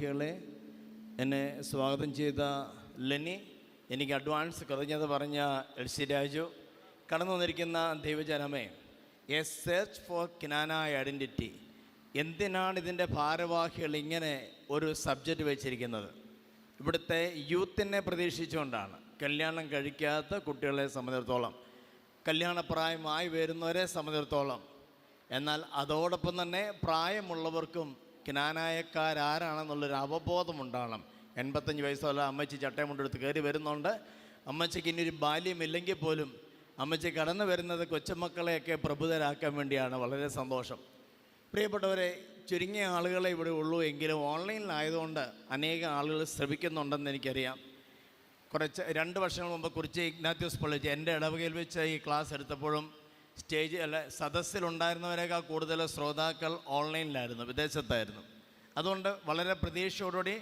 ളെ എന്നെ സ്വാഗതം ചെയ്ത ലെനി, എനിക്ക് അഡ്വാൻസ് കൃതജ്ഞത പറഞ്ഞ എൽസി രാജു, കടന്നു വന്നിരിക്കുന്ന ദൈവജനമേ, A search four Knanaya identity. എന്തിനാണ് ഇതിൻ്റെ ഭാരവാഹികൾ ഇങ്ങനെ ഒരു സബ്ജക്റ്റ് വെച്ചിരിക്കുന്നത്? ഇവിടുത്തെ യൂത്തിനെ പ്രതീക്ഷിച്ചുകൊണ്ടാണ്. കല്യാണം കഴിക്കാത്ത കുട്ടികളെ സംബന്ധിച്ചിടത്തോളം, കല്യാണപ്രായമായി വരുന്നവരെ സംബന്ധിച്ചിടത്തോളം, എന്നാൽ അതോടൊപ്പം തന്നെ പ്രായമുള്ളവർക്കും ക്നാനായക്കാരാരാണെന്നുള്ളൊരു അവബോധമുണ്ടാകണം. 85 വയസ്സുള്ള അമ്മച്ചി ചട്ടയം കൊണ്ടെടുത്ത് കയറി വരുന്നുണ്ട്. അമ്മച്ചിക്ക് ഇനിയൊരു ബാല്യമില്ലെങ്കിൽ പോലും അമ്മച്ചി കടന്നു വരുന്നത് കൊച്ചുമക്കളെയൊക്കെ പ്രബുദ്ധരാക്കാൻ വേണ്ടിയാണ്. വളരെ സന്തോഷം. പ്രിയപ്പെട്ടവരെ, ചുരുങ്ങിയ ആളുകളെ ഇവിടെ ഉള്ളൂ എങ്കിലും ഓൺലൈനിലായതുകൊണ്ട് അനേകം ആളുകൾ ശ്രമിക്കുന്നുണ്ടെന്ന് എനിക്കറിയാം. 2 വർഷങ്ങൾ മുമ്പ് കുറിച്ച് ഇഗ്നാത്യോസ് പള്ളിച്ച് എൻ്റെ ഇടവകയിൽ വെച്ച് ഈ ക്ലാസ് എടുത്തപ്പോഴും സദസ്സിലുണ്ടായിരുന്നവരേക്കാൾ കൂടുതൽ ശ്രോതാക്കൾ ഓൺലൈനിലായിരുന്നു, വിദേശത്തായിരുന്നു. അതുകൊണ്ട് വളരെ പ്രതീക്ഷയോടുകൂടി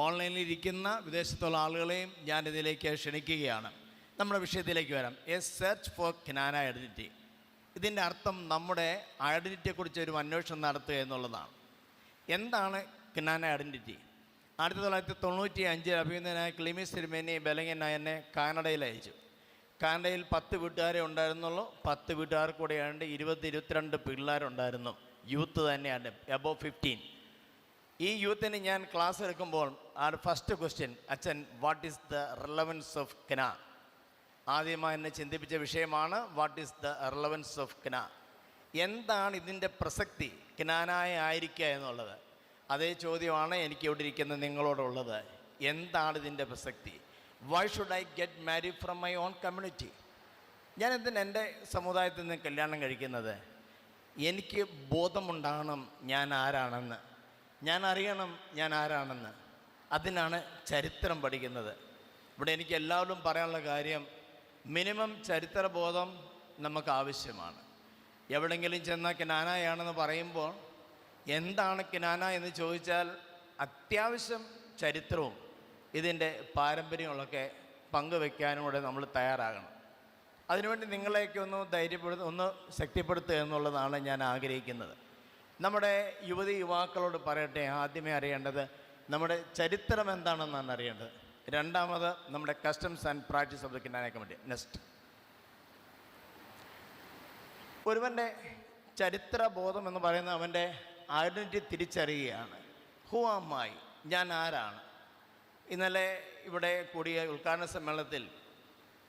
ഓൺലൈനിൽ ഇരിക്കുന്ന വിദേശത്തുള്ള ആളുകളെയും ഞാനിതിലേക്ക് ക്ഷണിക്കുകയാണ്. നമ്മുടെ വിഷയത്തിലേക്ക് വരാം. A search for Knana identity. ഇതിൻ്റെ അർത്ഥം നമ്മുടെ ഐഡൻറ്റിറ്റിയെക്കുറിച്ച് ഒരു അന്വേഷണം നടത്തുക എന്നുള്ളതാണ്. എന്താണ് ക്നാന ഐഡൻറ്റിറ്റി? 1995 അഭിനന്ദനായ ക്ലിമീസ് തിരുമേനി ബെലങ്ങിനായ എന്നെ കാനഡയിൽ അയച്ചു. കാനഡയിൽ 10 വീട്ടുകാരെ ഉണ്ടായിരുന്നുള്ളൂ. 10 വീട്ടുകാർ കൂടെയാണ്ട് 20-22 പിള്ളേരുണ്ടായിരുന്നു. യൂത്ത് തന്നെയാണ്, എബോവ് 15. ഈ യൂത്തിന് ഞാൻ ക്ലാസ് എടുക്കുമ്പോൾ ഫസ്റ്റ് ക്വസ്റ്റ്യൻ, അച്ഛൻ what is the relevance of Kna? ആദ്യമായി എന്നെ ചിന്തിപ്പിച്ച വിഷയമാണ് what is the relevance of Kna. എന്താണ് ഇതിൻ്റെ പ്രസക്തി, ക്നാനായ ആയിരിക്കുക എന്നുള്ളത്? അതേ ചോദ്യമാണ് എനിക്ക് ഇവിടെ ഇരിക്കുന്ന നിങ്ങളോടുള്ളത്. എന്താണ് ഇതിൻ്റെ പ്രസക്തി? Why should I get married from my own community? ഞാൻ എന്തിന് എൻ്റെ സമുദായത്തിൽ നിന്ന് കല്യാണം കഴിക്കുന്നത്? എനിക്ക് ബോധമുണ്ടാകണം ഞാൻ ആരാണെന്ന്, ഞാൻ അറിയണം ഞാൻ ആരാണെന്ന്. അതിനാണ് ചരിത്രം പഠിക്കുന്നത്. ഇവിടെ എനിക്ക് എല്ലാവരും പറയാനുള്ള കാര്യം, മിനിമം ചരിത്രബോധം നമുക്ക് ആവശ്യമാണ്. എവിടെയെങ്കിലും ചെന്നാൽ ക്നാനായാണെന്ന് പറയുമ്പോൾ എന്താണ് ക്നാന എന്ന് ചോദിച്ചാൽ അത്യാവശ്യം ചരിത്രവും ഇതിൻ്റെ പാരമ്പര്യങ്ങളൊക്കെ പങ്കുവെക്കാനും കൂടെ നമ്മൾ തയ്യാറാകണം. അതിനുവേണ്ടി നിങ്ങളെയൊക്കെ ഒന്ന് ശക്തിപ്പെടുത്തുക എന്നുള്ളതാണ് ഞാൻ ആഗ്രഹിക്കുന്നത്. നമ്മുടെ യുവാക്കളോട് പറയട്ടെ, ആദ്യമേ അറിയേണ്ടത് നമ്മുടെ ചരിത്രം എന്താണെന്നാണ് അറിയേണ്ടത്. രണ്ടാമത് നമ്മുടെ customs and practice of the Knana committee. Next, ഒരുവൻ്റെ ചരിത്രബോധം എന്ന് പറയുന്നത് അവൻ്റെ ഐഡൻറ്റിറ്റി തിരിച്ചറിയുകയാണ്. Who am I? ഞാൻ ആരാണ്? ഇന്നലെ ഇവിടെ കൂടിയ ഉദ്ഘാടന സമ്മേളനത്തിൽ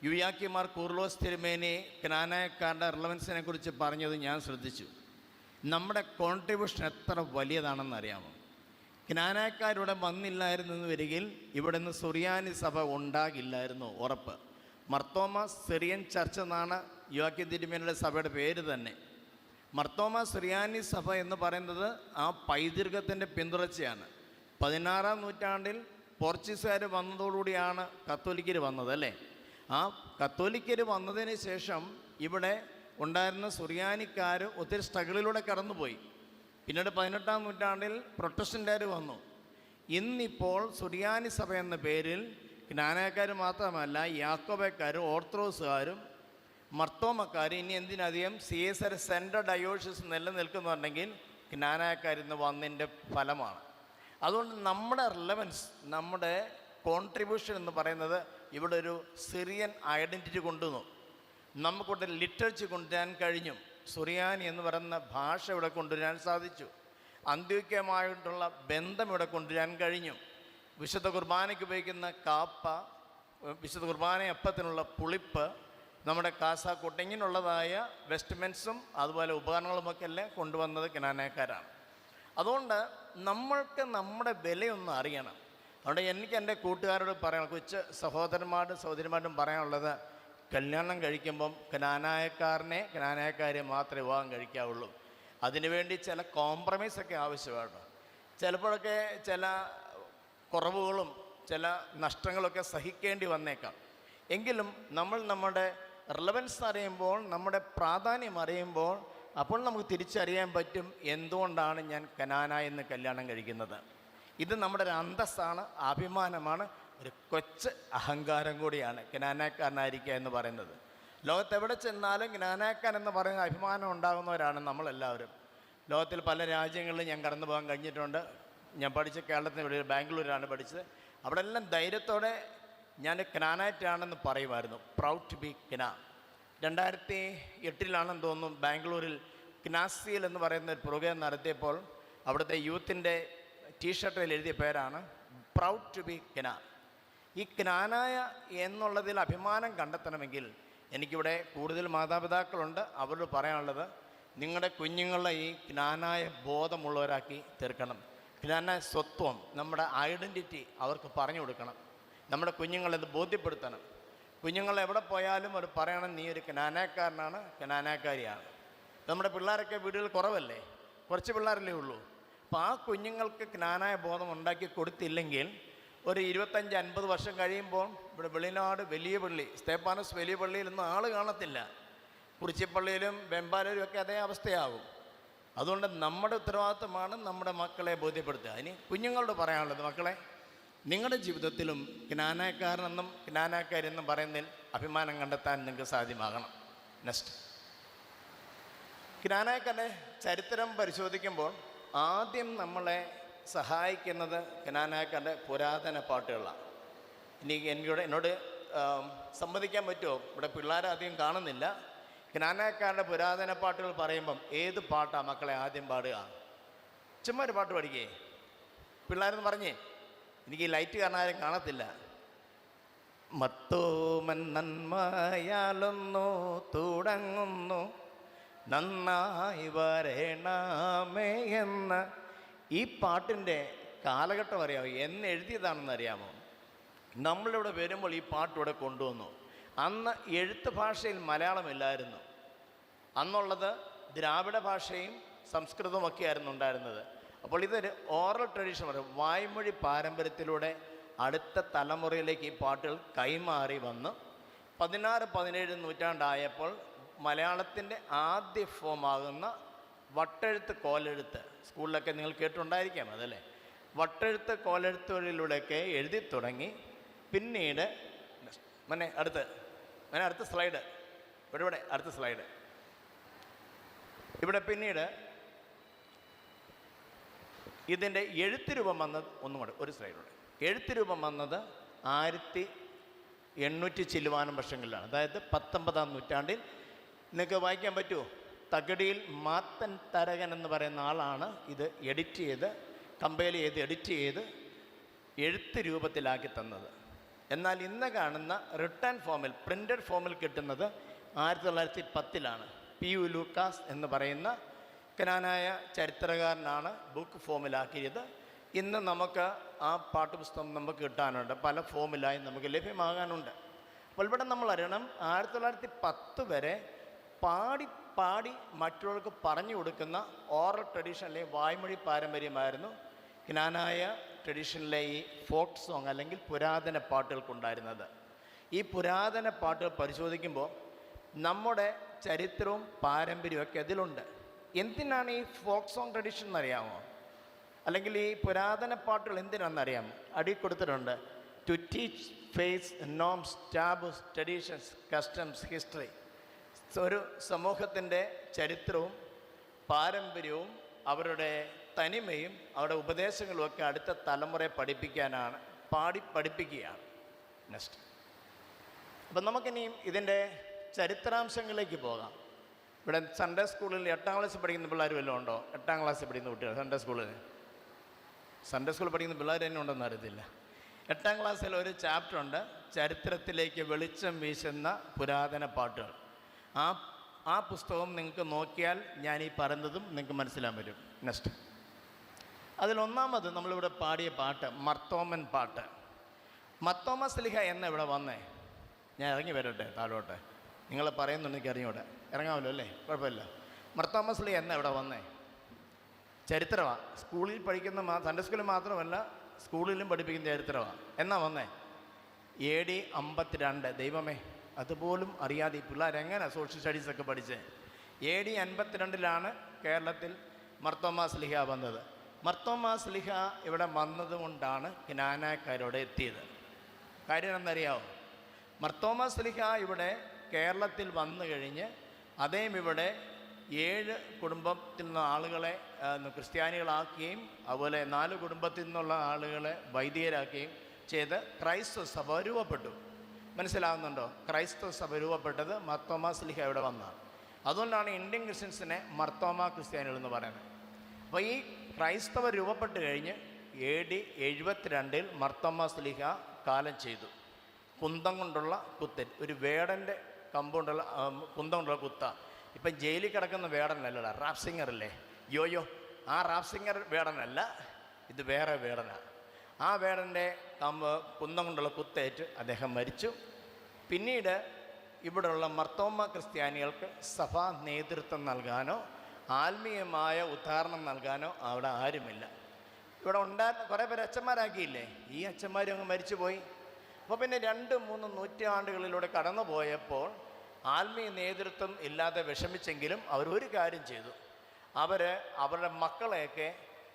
യുയാക്കിമാർ കൂർലോസ് തിരുമേനി ക്നാനായക്കാരുടെ റിലവൻസിനെ കുറിച്ച് പറഞ്ഞത് ഞാൻ ശ്രദ്ധിച്ചു. നമ്മുടെ കോൺട്രിബ്യൂഷൻ എത്ര വലിയതാണെന്നറിയാമോ? ക്നാനായക്കാരിവിടെ വന്നില്ലായിരുന്നു വരികിൽ ഇവിടെ നിന്ന് സുറിയാനി സഭ ഉണ്ടാകില്ലായിരുന്നു, ഉറപ്പ്. മർത്തോമ സിറിയൻ ചർച്ച് എന്നാണ് യുയാക്കി തിരുമേനിയുടെ സഭയുടെ പേര് തന്നെ. മർത്തോമ സിറിയാനി സഭ എന്ന് പറയുന്നത് ആ പൈതൃകത്തിൻ്റെ പിന്തുടർച്ചയാണ്. 16-ാം നൂറ്റാണ്ടിൽ പോർച്ചുഗീസുകാർ വന്നതോടുകൂടിയാണ് കത്തോലിക്കർ വന്നത്, അല്ലേ? ആ കത്തോലിക്കർ വന്നതിന് ശേഷം ഇവിടെ ഉണ്ടായിരുന്ന സുറിയാനിക്കാർ ഒത്തിരി സ്ട്രഗിളിലൂടെ കടന്നുപോയി. പിന്നീട് 18-ാം നൂറ്റാണ്ടിൽ പ്രൊട്ടസ്റ്റൻ്റുകാർ വന്നു. ഇന്നിപ്പോൾ സുറിയാനി സഭ എന്ന പേരിൽ ക്നാനായക്കാർ മാത്രമല്ല, യാക്കോബക്കാരും ഓർത്തഡോക്സുകാരും മർത്തോമക്കാരും, ഇനി എന്തിനധികം CSR സെൻട്രൽ ഡയോസിസ് നിലനിൽക്കുന്നുണ്ടെങ്കിൽ ക്നാനായക്കാരിന്ന് വന്നതിൻ്റെ ഫലമാണ്. അതുകൊണ്ട് നമ്മുടെ റിലവൻസ്, നമ്മുടെ കോൺട്രിബ്യൂഷൻ എന്ന് പറയുന്നത് ഇവിടെ ഒരു സിറിയൻ ഐഡൻറ്റിറ്റി കൊണ്ടുവന്നു. നമുക്കിവിടെ ലിറ്ററേച്ചർ കൊണ്ടുവരാൻ കഴിഞ്ഞു. സുറിയാനി എന്ന് പറയുന്ന ഭാഷ ഇവിടെ കൊണ്ടുവരാൻ സാധിച്ചു. അന്ത്യോക്യമായിട്ടുള്ള ബന്ധം ഇവിടെ കൊണ്ടുവരാൻ കഴിഞ്ഞു. വിശുദ്ധ കുർബാനയ്ക്ക് ഉപയോഗിക്കുന്ന കാപ്പ, വിശുദ്ധ കുർബാനയപ്പത്തിനുള്ള പുളിപ്പ്, നമ്മുടെ കാസാക്കൂട്ട്, ഇങ്ങനെയുള്ളതായ വെസ്റ്റ്മെൻസും അതുപോലെ ഉപകരണങ്ങളുമൊക്കെ എല്ലാം കൊണ്ടുവന്നത് ക്നാനായക്കാരാണ്. അതുകൊണ്ട് നമ്മൾക്ക് നമ്മുടെ വിലയൊന്ന് അറിയണം. അതുകൊണ്ട് എനിക്ക് എൻ്റെ കൂട്ടുകാരോട് പറയാം, കൊച്ചു സഹോദരന്മാരും പറയാനുള്ളത്, കല്യാണം കഴിക്കുമ്പം ക്നാനായക്കാരെ മാത്രമേ വിവാഹം കഴിക്കാവുള്ളൂ. അതിനുവേണ്ടി ചില കോംപ്രമൈസൊക്കെ ആവശ്യമാണ്. ചിലപ്പോഴൊക്കെ ചില കുറവുകളും ചില നഷ്ടങ്ങളൊക്കെ സഹിക്കേണ്ടി വന്നേക്കാം. എങ്കിലും നമ്മൾ നമ്മുടെ റിലവൻസ് അറിയുമ്പോൾ, നമ്മുടെ പ്രാധാന്യം അറിയുമ്പോൾ, അപ്പോൾ നമുക്ക് തിരിച്ചറിയാൻ പറ്റും എന്തുകൊണ്ടാണ് ഞാൻ ക്നാന എന്ന് കല്യാണം കഴിക്കുന്നത്. ഇത് നമ്മുടെ ഒരു അന്തസ്സാണ്, അഭിമാനമാണ്, ഒരു കൊച്ച് അഹങ്കാരം കൂടിയാണ് ക്നാനായക്കാരനായിരിക്കുക എന്ന് പറയുന്നത്. ലോകത്തെവിടെ ചെന്നാലും ക്നാനായക്കാരൻ എന്ന് പറയുന്ന അഭിമാനം ഉണ്ടാകുന്നവരാണ് നമ്മളെല്ലാവരും. ലോകത്തിൽ പല രാജ്യങ്ങളിലും ഞാൻ കടന്നു പോകാൻ കഴിഞ്ഞിട്ടുണ്ട്. ഞാൻ പഠിച്ച കേരളത്തിന് ഇവിടെ ബാംഗ്ലൂരാണ് പഠിച്ചത്. അവിടെ എല്ലാം ധൈര്യത്തോടെ ഞാൻ ക്നാനായിട്ടാണെന്ന് പറയുമായിരുന്നു. Proud to B Kna. 2008 തോന്നുന്നു ബാംഗ്ലൂരിൽ ക്നാസിയൽ എന്ന് പറയുന്ന ഒരു പ്രോഗ്രാം നടത്തിയപ്പോൾ അവിടുത്തെ യൂത്തിൻ്റെ ടീഷർട്ടിൽ എഴുതിയ പേരാണ് പ്രൗഡ് ടു ബി ക്നാ. ഈ ക്നാനായ എന്നുള്ളതിൽ അഭിമാനം കണ്ടെത്തണമെങ്കിൽ എനിക്കിവിടെ കൂടുതൽ മാതാപിതാക്കളുണ്ട്. അവരോട് പറയാനുള്ളത്, നിങ്ങളുടെ കുഞ്ഞുങ്ങളെ ഈ ക്നാനായ ബോധമുള്ളവരാക്കി തീർക്കണം. ക്നാനായ സ്വത്വം, നമ്മുടെ ഐഡൻറ്റിറ്റി അവർക്ക് പറഞ്ഞു കൊടുക്കണം. നമ്മുടെ കുഞ്ഞുങ്ങളത് ബോധ്യപ്പെടുത്തണം. കുഞ്ഞുങ്ങൾ എവിടെ പോയാലും അവർ പറയണം, നീ ഒരു ക്നാനാക്കാരനാണ്, ക്നാനാക്കാരിയാണ്. നമ്മുടെ പിള്ളേരൊക്കെ വീടുകളിൽ കുറവല്ലേ, കുറച്ച് പിള്ളേരല്ലേ ഉള്ളൂ. അപ്പോൾ ആ കുഞ്ഞുങ്ങൾക്ക് ക്നാനായ ബോധം ഉണ്ടാക്കി കൊടുത്തില്ലെങ്കിൽ ഒരു 25-50 വർഷം കഴിയുമ്പോൾ ഇവിടെ വെളിനാട് വലിയ പള്ളി, സ്തേപ്പാനോസ് വലിയ പള്ളിയിലൊന്നും ആൾ കാണത്തില്ല. കുറിച്ചിപ്പള്ളിയിലും വെമ്പാലൂരും ഒക്കെ അതേ അവസ്ഥയാകും. അതുകൊണ്ട് നമ്മുടെ ഉത്തരവാദിത്വമാണ് നമ്മുടെ മക്കളെ ബോധ്യപ്പെടുത്തുക. ഇനി കുഞ്ഞുങ്ങളോട് പറയാനുള്ളത്, മക്കളെ, നിങ്ങളുടെ ജീവിതത്തിലും ക്നാനാക്കാരനെന്നും ക്നാനാക്കാരെന്നും പറയുന്നതിൽ അഭിമാനം കണ്ടെത്താൻ നിങ്ങൾക്ക് സാധ്യമാകണം. നെക്സ്റ്റ്, ക്നാനാക്കാരുടെ ചരിത്രം പരിശോധിക്കുമ്പോൾ ആദ്യം നമ്മളെ സഹായിക്കുന്നത് ക്നാനാക്കാരുടെ പുരാതന പാട്ടുകളാണ്. എന്നോട് സമ്മതിക്കാൻ പറ്റുമോ? ഇവിടെ പിള്ളേരെ അധികം കാണുന്നില്ല. ക്നാനാക്കാരുടെ പുരാതന പാട്ടുകൾ പറയുമ്പം ഏത് പാട്ടാണ് മക്കളെ ആദ്യം പാടുക? ചുമ്മാ ഒരു പാട്ട് പഠിക്കേ പിള്ളേരെന്ന് പറഞ്ഞേ. എനിക്ക് ഈ ലൈറ്റ് കാരണം ആരും കാണത്തില്ല. മത്തോമൻ നന്മയാലൊന്നു തുടങ്ങുന്നു നന്നായി വരണമേ എന്ന ഈ പാട്ടിൻ്റെ കാലഘട്ടം അറിയാമോ? എന്ന് എഴുതിയതാണെന്ന് അറിയാമോ? നമ്മളിവിടെ വരുമ്പോൾ ഈ പാട്ടിവിടെ കൊണ്ടുവന്നു. അന്ന് എഴുത്ത് ഭാഷയിൽ മലയാളമില്ലായിരുന്നു. അന്നുള്ളത് ദ്രാവിഡ ഭാഷയും സംസ്കൃതമൊക്കെ ആയിരുന്നു ഉണ്ടായിരുന്നത്. അപ്പോൾ ഇതൊരു ഓറൽ ട്രഡീഷൻ പറയും, വായ്മൊഴി പാരമ്പര്യത്തിലൂടെ അടുത്ത തലമുറയിലേക്ക് ഈ പാട്ടുകൾ കൈമാറി വന്ന് 16-17 നൂറ്റാണ്ടായപ്പോൾ മലയാളത്തിൻ്റെ ആദ്യ ഫോമാകുന്ന വട്ടെഴുത്ത് കോലെഴുത്ത്, സ്കൂളിലൊക്കെ നിങ്ങൾ കേട്ടിട്ടുണ്ടായിരിക്കാം അതല്ലേ, വട്ടെഴുത്ത് കോലെഴുത്തുകളിലൂടെയൊക്കെ എഴുതി തുടങ്ങി. പിന്നീട് അടുത്ത സ്ലൈഡ് ഇവിടെ അടുത്ത സ്ലൈഡ് ഇവിടെ. പിന്നീട് ഇതിൻ്റെ എഴുത്ത് രൂപം വന്നത്, ഒന്നും കൂടെ ഒരു സ്ലൈഡോടെ, എഴുത്ത് രൂപം വന്നത് 1800 ചില്ലുവാനം വർഷങ്ങളിലാണ്. അതായത് 19-ാം നൂറ്റാണ്ടിൽ. നിങ്ങൾക്ക് വായിക്കാൻ പറ്റുമോ? തകടിയിൽ മാത്തൻ തരകൻ എന്ന് പറയുന്ന ആളാണ് ഇത് കമ്പൈൽ ചെയ്ത് എഡിറ്റ് ചെയ്ത് എഴുത്ത് രൂപത്തിലാക്കി തന്നത്. എന്നാൽ ഇന്ന് കാണുന്ന റിട്ടേൺ ഫോമിൽ, പ്രിൻ്റഡ് ഫോമിൽ കിട്ടുന്നത് 1910 PU ലൂക്കാസ് എന്ന് പറയുന്ന ക്നാനായ ചരിത്രകാരനാണ് ബുക്ക് ഫോമിലാക്കിയത്. ഇന്ന് നമുക്ക് ആ പാഠ്യപുസ്തകം നമുക്ക് കിട്ടാനുണ്ട്, പല ഫോമിലായി നമുക്ക് ലഭ്യമാകാനുണ്ട്. അപ്പോൾ ഇവിടെ നമ്മൾ അറിയണം, 1910 വരെ പാടി മറ്റുള്ളവർക്ക് പറഞ്ഞു കൊടുക്കുന്ന ഓറൽ ട്രഡീഷനിലെ വായ്മൊഴി പാരമ്പര്യമായിരുന്നു ക്നാനായ ട്രഡീഷനിലെ ഈ ഫോക്ക് സോങ് അല്ലെങ്കിൽ പുരാതന പാട്ടുകൾക്കുണ്ടായിരുന്നത്. ഈ പുരാതന പാട്ടുകൾ പരിശോധിക്കുമ്പോൾ നമ്മുടെ ചരിത്രവും പാരമ്പര്യവും ഒക്കെ അതിലുണ്ട്. എന്തിനാണ് ഈ ഫോക്ക് സോങ് ട്രഡീഷൻ എന്നറിയാമോ? അല്ലെങ്കിൽ ഈ പുരാതന പാട്ടുകൾ എന്തിനാണെന്നറിയാമോ? അടി കൊടുത്തിട്ടുണ്ട്, to teach faith, norms, taboos, traditions, customs, history. ഒരു സമൂഹത്തിൻ്റെ ചരിത്രവും പാരമ്പര്യവും അവരുടെ തനിമയും അവരുടെ ഉപദേശങ്ങളും ഒക്കെ അടുത്ത തലമുറയെ പഠിപ്പിക്കാനാണ്, പഠിപ്പിക്കുകയാണ്. നെക്സ്റ്റ്, അപ്പം നമുക്കിനിയും ഇതിൻ്റെ ചരിത്രാംശങ്ങളിലേക്ക് പോകാം. ഇവിടെ സൺഡേ സ്കൂളിൽ 8ാം ക്ലാസ്സിൽ പഠിക്കുന്ന പിള്ളേർ വല്ലതും ഉണ്ടോ? 8ാം ക്ലാസ്സിൽ പഠിക്കുന്ന കുട്ടികൾ സൺഡേ സ്കൂളിൽ പഠിക്കുന്ന പിള്ളേർ തന്നെ ഉണ്ടെന്ന് അറിയത്തില്ല. 8ാം ക്ലാസ്സിൽ ഒരു ചാപ്റ്റർ ഉണ്ട്, ചരിത്രത്തിലേക്ക് വെളിച്ചം വീശുന്ന പുരാതന പാട്ടുകൾ. ആ പുസ്തകം നിങ്ങൾക്ക് നോക്കിയാൽ ഞാൻ ഈ പറയുന്നതും നിങ്ങൾക്ക് മനസ്സിലാൻ പറ്റും. നെക്സ്റ്റ്, അതിലൊന്നാമത് നമ്മളിവിടെ പാടിയ പാട്ട് മർത്തോമൻ പാട്ട്. മർത്തോമ സ്ലീഹ എന്ന ഇവിടെ വന്നേ. ഞാൻ ഇറങ്ങി വരട്ടെ താഴോട്ടെ, നിങ്ങൾ പറയുന്നുണ്ട്, എനിക്ക് അറിഞ്ഞൂടെ, ഇറങ്ങാമല്ലോ അല്ലേ, കുഴപ്പമില്ല. മർത്തോമ സ്ലീഹ എന്ന ഇവിടെ വന്നേ. ചരിത്രമാണ്, സ്കൂളിൽ പഠിക്കുന്ന സൺഡേ സ്കൂളിൽ മാത്രമല്ല സ്കൂളിലും പഠിപ്പിക്കുന്ന ചരിത്രമാണ്. എന്നാ വന്നേ? AD 52. ദൈവമേ, അതുപോലും അറിയാതെ ഈ പിള്ളേരെങ്ങനെ സോഷ്യൽ സ്റ്റഡീസൊക്കെ പഠിച്ചേ? AD 52 കേരളത്തിൽ മർത്തോമ സ്ലീഹ വന്നത്. മർത്തോമ സ്ലീഹ ഇവിടെ വന്നതുകൊണ്ടാണ് ക്നാനാക്കാരോട് എത്തിയത്. കാര്യം എന്നറിയാമോ? മർത്തോമ സ്ലീഹ ഇവിടെ കേരളത്തിൽ വന്നു കഴിഞ്ഞ് അദ്ദേഹം ഇവിടെ 7 കുടുംബത്തിൽ നിന്ന് ആളുകളെ ക്രിസ്ത്യാനികളാക്കുകയും അതുപോലെ 4 കുടുംബത്തിൽ നിന്നുള്ള ആളുകളെ വൈദികരാക്കുകയും ചെയ്ത് ക്രൈസ്തവ സഭ രൂപപ്പെട്ടു. മനസ്സിലാകുന്നുണ്ടോ? ക്രൈസ്തവ സഭ രൂപപ്പെട്ടത് മർത്തോമാ ശ്ലീഹ ഇവിടെ വന്നാണ്. അതുകൊണ്ടാണ് ഇന്ത്യൻ ക്രിസ്ത്യൻസിനെ മർത്തോമാ ക്രിസ്ത്യാനികൾ എന്ന് പറയുന്നത്. അപ്പോൾ ഈ ക്രൈസ്തവ രൂപപ്പെട്ട് കഴിഞ്ഞ് AD 72 മർത്തോമാ ശ്ലീഹ കാലം ചെയ്തു. കുന്തം കൊണ്ടുള്ള കുത്തൻ, ഒരു വേടൻ്റെ കമ്പുകൊണ്ടുള്ള കുന്തം കൊണ്ടുള്ള കുത്ത. ഇപ്പം ജയിലിൽ കിടക്കുന്ന വേടനല്ലടാ, റാപ്പ് സിംഗറല്ലേ, യോയോ. ആ റാപ്പ് സിംഗർ വേടനല്ല, ഇത് വേറെ വേടനാണ്. ആ വേടൻ്റെ കുന്തം കൊണ്ടുള്ള കുത്തേറ്റ് അദ്ദേഹം മരിച്ചു. പിന്നീട് ഇവിടെയുള്ള മർത്തോമാ ക്രിസ്ത്യാനികൾക്ക് സഭാ നേതൃത്വം നൽകാനോ ആത്മീയമായ ഉദ്ധാരണം നൽകാനോ അവിടെ ആരുമില്ല. ഇവിടെ ഉണ്ടായിരുന്ന കുറേ പേര് അച്ഛന്മാരാക്കിയില്ലേ, ഈ അച്ഛന്മാരും അങ്ങ് മരിച്ചുപോയി. അപ്പോൾ പിന്നെ 2-3 നൂറ്റാണ്ടുകളിലൂടെ കടന്നു പോയപ്പോൾ ആത്മീയ നേതൃത്വം ഇല്ലാതെ വിഷമിച്ചെങ്കിലും അവരൊരു കാര്യം ചെയ്തു. അവരുടെ മക്കളെയൊക്കെ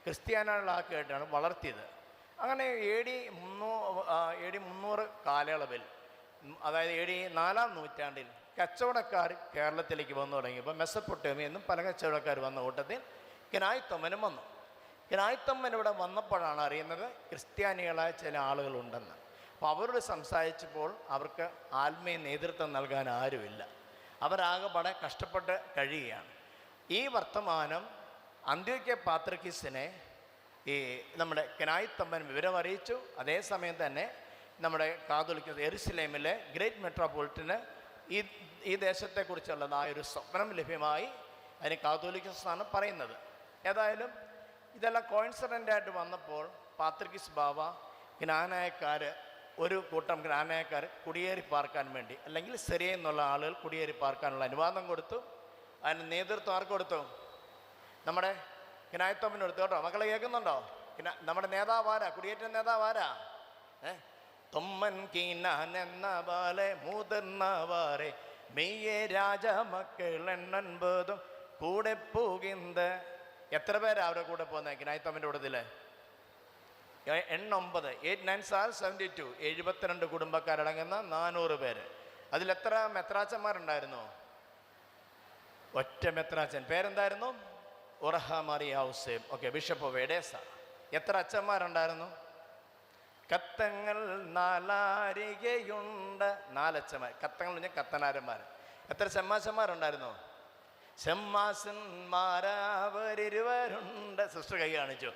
ക്രിസ്ത്യാനികളാക്കിയിട്ടാണ് വളർത്തിയത്. അങ്ങനെ AD 300 കാലയളവിൽ, അതായത് AD 4-ാം നൂറ്റാണ്ടിൽ കച്ചവടക്കാർ കേരളത്തിലേക്ക് വന്നു തുടങ്ങിയപ്പോൾ മെസ്സപ്പൊട്ടേമിയയിൽ നിന്നും പല കച്ചവടക്കാർ വന്ന കൂട്ടത്തിൽ കിനായ്ത്തമ്മനും വന്നു. കിനായ്ത്തമ്മൻ ഇവിടെ വന്നപ്പോഴാണ് അറിയുന്നത് ക്രിസ്ത്യാനികളായ ചില ആളുകളുണ്ടെന്ന്. അപ്പോൾ അവരോട് സംസാരിച്ചപ്പോൾ അവർക്ക് ആത്മീയ നേതൃത്വം നൽകാൻ ആരുമില്ല. അവരാകെപ്പാടെ കഷ്ടപ്പെട്ട് കഴിയുകയാണ്. ഈ വർത്തമാനം അന്ത്യോക്യ പാത്രിക്കീസിനെ ഈ നമ്മുടെ കിനായ്ത്തമ്മൻ വിവരം അറിയിച്ചു. അതേസമയം തന്നെ നമ്മുടെ കാതോലിക്ക യെരുശലേമിലെ ഗ്രേറ്റ് മെട്രോപൊളിറ്റന് ഈ ദേശത്തെക്കുറിച്ചുള്ളതായൊരു സ്വപ്നം ലഭ്യമായി. അതിന് കാതോലിക്കസാണ് പറയുന്നത്. ഏതായാലും ഇതെല്ലാം കോയിൻസിഡൻ്റായിട്ട് വന്നപ്പോൾ പാത്രിക്കീസ് ബാവ ഒരു കൂട്ടം ജ്ഞാനായക്കാർ കുടിയേറി പാർക്കാൻ വേണ്ടി, അല്ലെങ്കിൽ സിറിയയിൽ നിന്നുള്ള ആളുകൾ കുടിയേറി പാർക്കാനുള്ള അനുവാദം കൊടുത്തു. അതിന് നേതൃത്വം ആർക്ക് കൊടുത്തു? നമ്മുടെ കിനായ്ത്തമ്മന് കൊടുത്തു. കേട്ടോ, മക്കളെ കേൾക്കുന്നുണ്ടോ? നമ്മുടെ നേതാവാരാ? കുടിയേറ്റ നേതാവാരാ? തൊമ്മൻ കീനാൻ എന്ന ബാലെ മുതിർന്നവാറെ മെയ്യെ രാജമക്കൾ 80 കൂടെ പോകുന്നത്. എത്ര പേരാ അവരുടെ കൂടെ പോകുന്നത് കിനായ്ത്തമ്മൻ്റെ കൂട്ടത്തിൽ? 9 8 9 72 72 കുടുംബക്കാരടങ്ങുന്ന 400 പേര്. അതിലെത്ര മെത്രാച്ചന്മാരുണ്ടായിരുന്നു? ഒറ്റ മെത്രാച്ചൻ. പേരെന്തായിരുന്നു? ഉറഹ മറിയ ഔസേബ്. Okay, bishop of Edessa. എത്ര അച്ഛന്മാരുണ്ടായിരുന്നു? കത്തങ്ങൾ 4 അച്ഛന്മാർ. കത്തങ്ങൾ പറഞ്ഞാൽ കത്തനാരന്മാർ. എത്ര ചെമ്മാശന്മാരുണ്ടായിരുന്നു? ചെമ്മാശന്മാരവരിരുവരുണ്ട്. സിസ്റ്റർ കൈ കാണിച്ചു.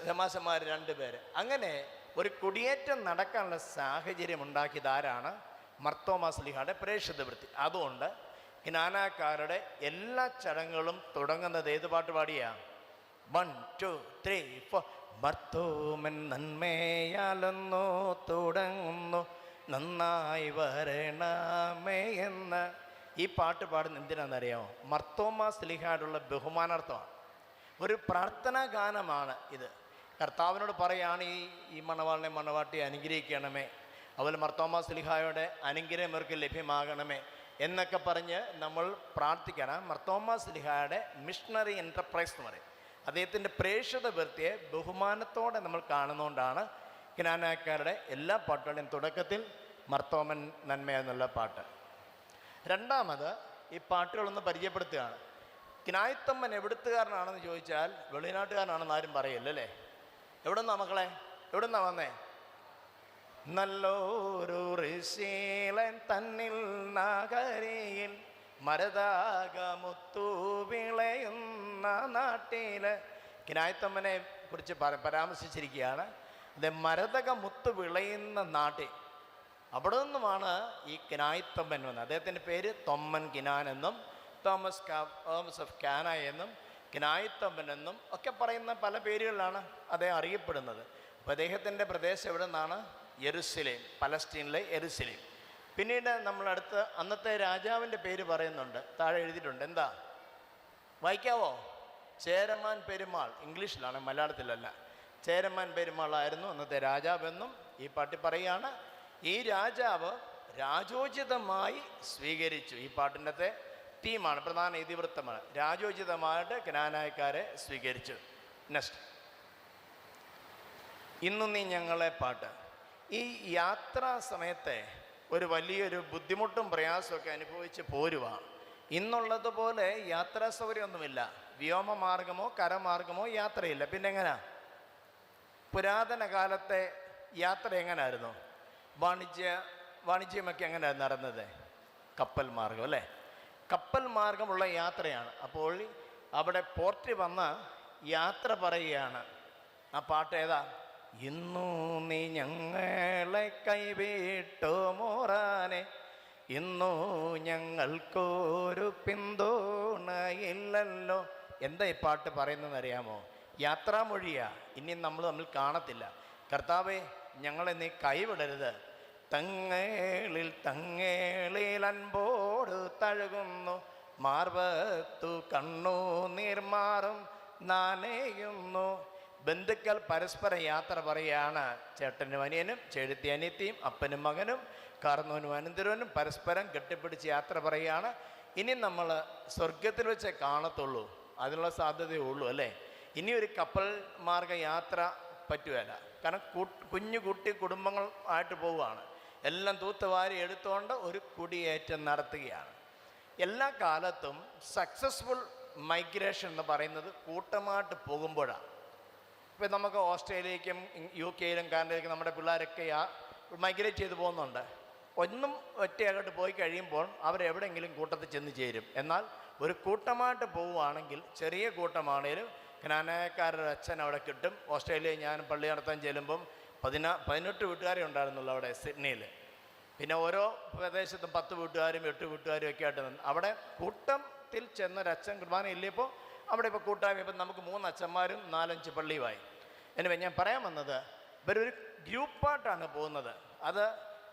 ചെമ്മാശന്മാർ 2 പേര്. അങ്ങനെ ഒരു കുടിയേറ്റം നടക്കാനുള്ള സാഹചര്യം ഉണ്ടാക്കിയതാരാണ്? മർത്തോമാ ശ്ലീഹായുടെ പ്രേക്ഷിത വൃത്തി. അതുകൊണ്ട് ജ്ഞാനാക്കാരുടെ എല്ലാ ചടങ്ങുകളും തുടങ്ങുന്നത് ഏത് പാട്ട് പാടിയാ? 1 2 3 4. മർത്തോമൻ നന്മയാലൊന്നു തുടങ്ങുന്നു നന്നായി വരണമേ എന്ന്. ഈ പാട്ട് പാടുന്ന എന്തിനാണെന്നറിയാമോ? മർത്തോമാ ശ്ലീഹായോടുള്ള ബഹുമാനാർത്ഥമാണ്. ഒരു പ്രാർത്ഥനാ ഗാനമാണ് ഇത്. കർത്താവിനോട് പറയാണ് ഈ മണവാളിനെ മണവാട്ടി അനുഗ്രഹിക്കണമേ, അതുപോലെ മർത്തോമാ ശ്ലീഹായുടെ അനുഗ്രഹം ഇവർക്ക് ലഭ്യമാകണമേ എന്നൊക്കെ പറഞ്ഞ് നമ്മൾ പ്രാർത്ഥിക്കണം. മർത്തോമാ ശ്ലീഹായുടെ മിഷണറി എൻ്റർപ്രൈസ് എന്ന് പറയും. അദ്ദേഹത്തിൻ്റെ പ്രേക്ഷിത വൃത്തിയെ ബഹുമാനത്തോടെ നമ്മൾ കാണുന്നതുകൊണ്ടാണ് ജ്ഞാനാക്കാരുടെ എല്ലാ പാട്ടുകളുടെയും തുടക്കത്തിൽ മർത്തോമൻ നന്മ എന്നുള്ള പാട്ട്. രണ്ടാമത് ഈ പാട്ടുകളൊന്ന് പരിചയപ്പെടുത്തുകയാണ്. കിനായ്ത്തമ്മൻ എവിടുത്തുകാരനാണെന്ന് ചോദിച്ചാൽ വെളിനാട്ടുകാരനാണെന്ന് ആരും പറയില്ല അല്ലേ? എവിടുന്നാ മക്കളെ? എവിടുന്നാ വന്നേ? നല്ലൊരു ഋഷീലൻ തന്നിൽ നഗരിയിൽ മരതാകമുത്തു വിളയുന്ന നാട്ടില്. കിനായ്ത്തമ്മനെ കുറിച്ച് പരാമർശിച്ചിരിക്കുകയാണ്. അത് മരതക മുത്ത് വിളയുന്ന നാട്ടിൽ, അവിടെ നിന്നുമാണ് ഈ കിനായ്ത്തമ്മൻ വന്നത്. അദ്ദേഹത്തിൻ്റെ പേര് തൊമ്മൻ കിനാൻ എന്നും തോമസ് ഓഫ് കാന എന്നും കിനായ്ത്തമ്മൻ എന്നും ഒക്കെ പറയുന്ന പല പേരുകളിലാണ് അദ്ദേഹം അറിയപ്പെടുന്നത്. അപ്പോൾ അദ്ദേഹത്തിൻ്റെ പ്രദേശം എവിടെ നിന്നാണ്? യെരുശലേം, പലസ്തീനിലെ യെരുശലേം. പിന്നീട് നമ്മളടുത്ത് അന്നത്തെ രാജാവിൻ്റെ പേര് പറയുന്നുണ്ട്, താഴെ എഴുതിയിട്ടുണ്ട്. എന്താ വായിക്കാവോ? ചേരമാൻ പെരുമാൾ. ഇംഗ്ലീഷിലാണ്, മലയാളത്തിലല്ല. ചേരമാൻ പെരുമാളായിരുന്നു അന്നത്തെ രാജാവെന്നും ഈ പാട്ടി പറയുകയാണ്. ഈ രാജാവ് രാജോചിതമായി സ്വീകരിച്ചു. ഈ പാട്ടിൻ്റെ തീമാണ്, പ്രധാന ഇതിവൃത്തമാണ്. രാജോചിതമായിട്ട് ക്നാനായക്കാരെ സ്വീകരിച്ചു. നെക്സ്റ്റ്, ഇന്നും നീ ഞങ്ങളെ പാട്ട്. ഈ യാത്രാ സമയത്തെ ഒരു വലിയൊരു ബുദ്ധിമുട്ടും പ്രയാസമൊക്കെ അനുഭവിച്ച് പോരുവാണ്. ഇന്നുള്ളതുപോലെ യാത്രാ സൗകര്യമൊന്നുമില്ല. വ്യോമമാർഗമോ കരമാർഗമോ യാത്രയില്ല. പിന്നെ എങ്ങനെയാ? പുരാതന കാലത്തെ യാത്ര എങ്ങനെയായിരുന്നു? വാണിജ്യമൊക്കെ എങ്ങനെയായിരുന്നു നടന്നത്? കപ്പൽ മാർഗം അല്ലേ? കപ്പൽ മാർഗമുള്ള യാത്രയാണ്. അപ്പോൾ അവിടെ പോർട്ടിൽ വന്ന് യാത്ര പറയുകയാണ്. ആ പാട്ട് ഏതാ? ഇന്നു നീ ഞങ്ങളെ കൈവിട്ടോ മോറാനെ, ഇന്നു ഞങ്ങൾക്കൊരു പിന്തുണയില്ലല്ലോ. എന്താ ഈ പാട്ട് പറയുന്നതെന്ന് അറിയാമോ? യാത്രാമൊഴിയാ. ഇനി നമ്മൾ തമ്മിൽ കാണത്തില്ല. കർത്താവേ, ഞങ്ങളെ നീ കൈവിടരുത്. തങ്ങേളിൽ അൻപോട് തഴുകുന്നു, മാർവത്തു കണ്ണു നീർമാറും നനയുന്നു. ബന്ധുക്കൾ പരസ്പരം യാത്ര പറയുകയാണ്. ചേട്ടനും അനിയനും, ചെഴുത്തി അനിയത്തിയും, അപ്പനും മകനും, കാർന്നവനും അനന്തരവനും പരസ്പരം കെട്ടിപ്പിടിച്ച് യാത്ര പറയുകയാണ്. ഇനി നമ്മൾ സ്വർഗത്തിൽ വെച്ചേ കാണത്തുള്ളൂ, അതിനുള്ള സാധ്യതയേ ഉള്ളൂ അല്ലേ? ഇനി ഒരു കപ്പൽ മാർഗ യാത്ര പറ്റുകയില്ല. കാരണം കുഞ്ഞു കുട്ടി കുടുംബങ്ങൾ ആയിട്ട് പോവുകയാണ്. എല്ലാം തൂത്തുവാരി എടുത്തുകൊണ്ട് ഒരു കുടിയേറ്റം നടത്തുകയാണ്. എല്ലാ കാലത്തും സക്സസ്ഫുൾ മൈഗ്രേഷൻ എന്ന് പറയുന്നത് കൂട്ടമായിട്ട് പോകുമ്പോഴാണ്. ഇപ്പം നമുക്ക് ഓസ്ട്രേലിയക്കും UK യിലും കാനഡയിലേക്കും നമ്മുടെ പിള്ളേരൊക്കെ മൈഗ്രേറ്റ് ചെയ്ത് പോകുന്നുണ്ട്. ഒന്നും ഒറ്റയായിട്ട് പോയി കഴിയുമ്പോൾ അവരെവിടെയെങ്കിലും കൂട്ടത്തിൽ ചെന്ന് ചേരും. എന്നാൽ ഒരു കൂട്ടമായിട്ട് പോവുകയാണെങ്കിൽ, ചെറിയ കൂട്ടമാണെങ്കിലും കനാനക്കാരുടെ അച്ഛൻ അവിടെ കിട്ടും. ഓസ്ട്രേലിയയിൽ ഞാൻ പള്ളി നടത്താൻ ചെല്ലുമ്പം 18 വീട്ടുകാരെ ഉണ്ടായിരുന്നുള്ളൂ അവിടെ സിഡ്നിയിൽ. പിന്നെ ഓരോ പ്രദേശത്തും 10 വീട്ടുകാരും 8 വീട്ടുകാരും ഒക്കെ ആയിട്ട് നിന്ന് അവിടെ കൂട്ടത്തിൽ ചെന്നൊരച്ഛൻ കുർബാന ഇല്ലപ്പോൾ അവിടെ ഇപ്പോൾ കൂട്ടായ്മ. ഇപ്പം നമുക്ക് 3 അച്ഛന്മാരും 4-5 പള്ളിയുമായി. എനിവേ, ഞാൻ പറയാൻ വന്നത്, ഇവരൊരു ഗ്രൂപ്പായിട്ടാണ് പോകുന്നത്. അത്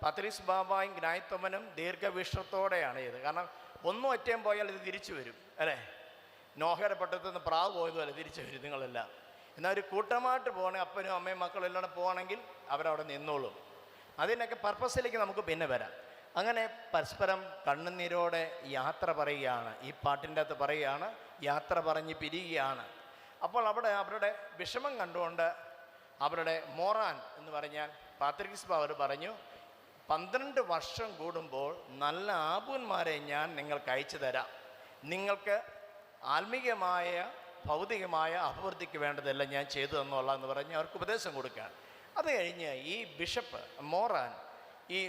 പത്രീസ് ബാബായും ഗ്നായ്ത്തൊമ്മനും ദീർഘവീക്ഷണത്തോടെയാണ് ചെയ്തത്. കാരണം ഒന്നും ഒറ്റയും പോയാൽ ഇത് തിരിച്ചു വരും അല്ലേ? നോഹയുടെ പട്ടത്തിൽ നിന്ന് പ്രാവ് പോയതുപോലെ തിരിച്ചു വരും നിങ്ങളെല്ലാം. എന്നാൽ ഒരു കൂട്ടമായിട്ട് പോകണേ, അപ്പനും അമ്മയും മക്കളും എല്ലാം പോകണമെങ്കിൽ അവരവിടെ നിന്നോളും. അതിനൊക്കെ പർപ്പസിലേക്ക് നമുക്ക് പിന്നെ വരാം. അങ്ങനെ പരസ്പരം കണ്ണുനീരോടെ യാത്ര പറയുകയാണ്. ഈ പാട്ടിൻ്റെ അകത്ത് പറയുകയാണ്, യാത്ര പറഞ്ഞ് പിരിയുകയാണ്. അപ്പോൾ അവിടെ അവരുടെ വിഷമം കണ്ടുകൊണ്ട് അവരുടെ മോറാൻ എന്ന് പറഞ്ഞാൽ പാത്രികീസ് ബാവർ പറഞ്ഞു, 12 വർഷം കൂടുമ്പോൾ നല്ല ആബൂന്മാരെ ഞാൻ നിങ്ങൾക്ക് അയച്ചു തരാം. നിങ്ങൾക്ക് ആത്മീയമായ ഭൗതികമായ അഭിവൃദ്ധിക്ക് വേണ്ടതെല്ലാം ഞാൻ ചെയ്തു തന്നോളാം എന്ന് പറഞ്ഞ് അവർക്ക് ഉപദേശം കൊടുക്കുകയാണ്. അത് കഴിഞ്ഞ് ഈ ബിഷപ്പ് മോറാൻ ഈ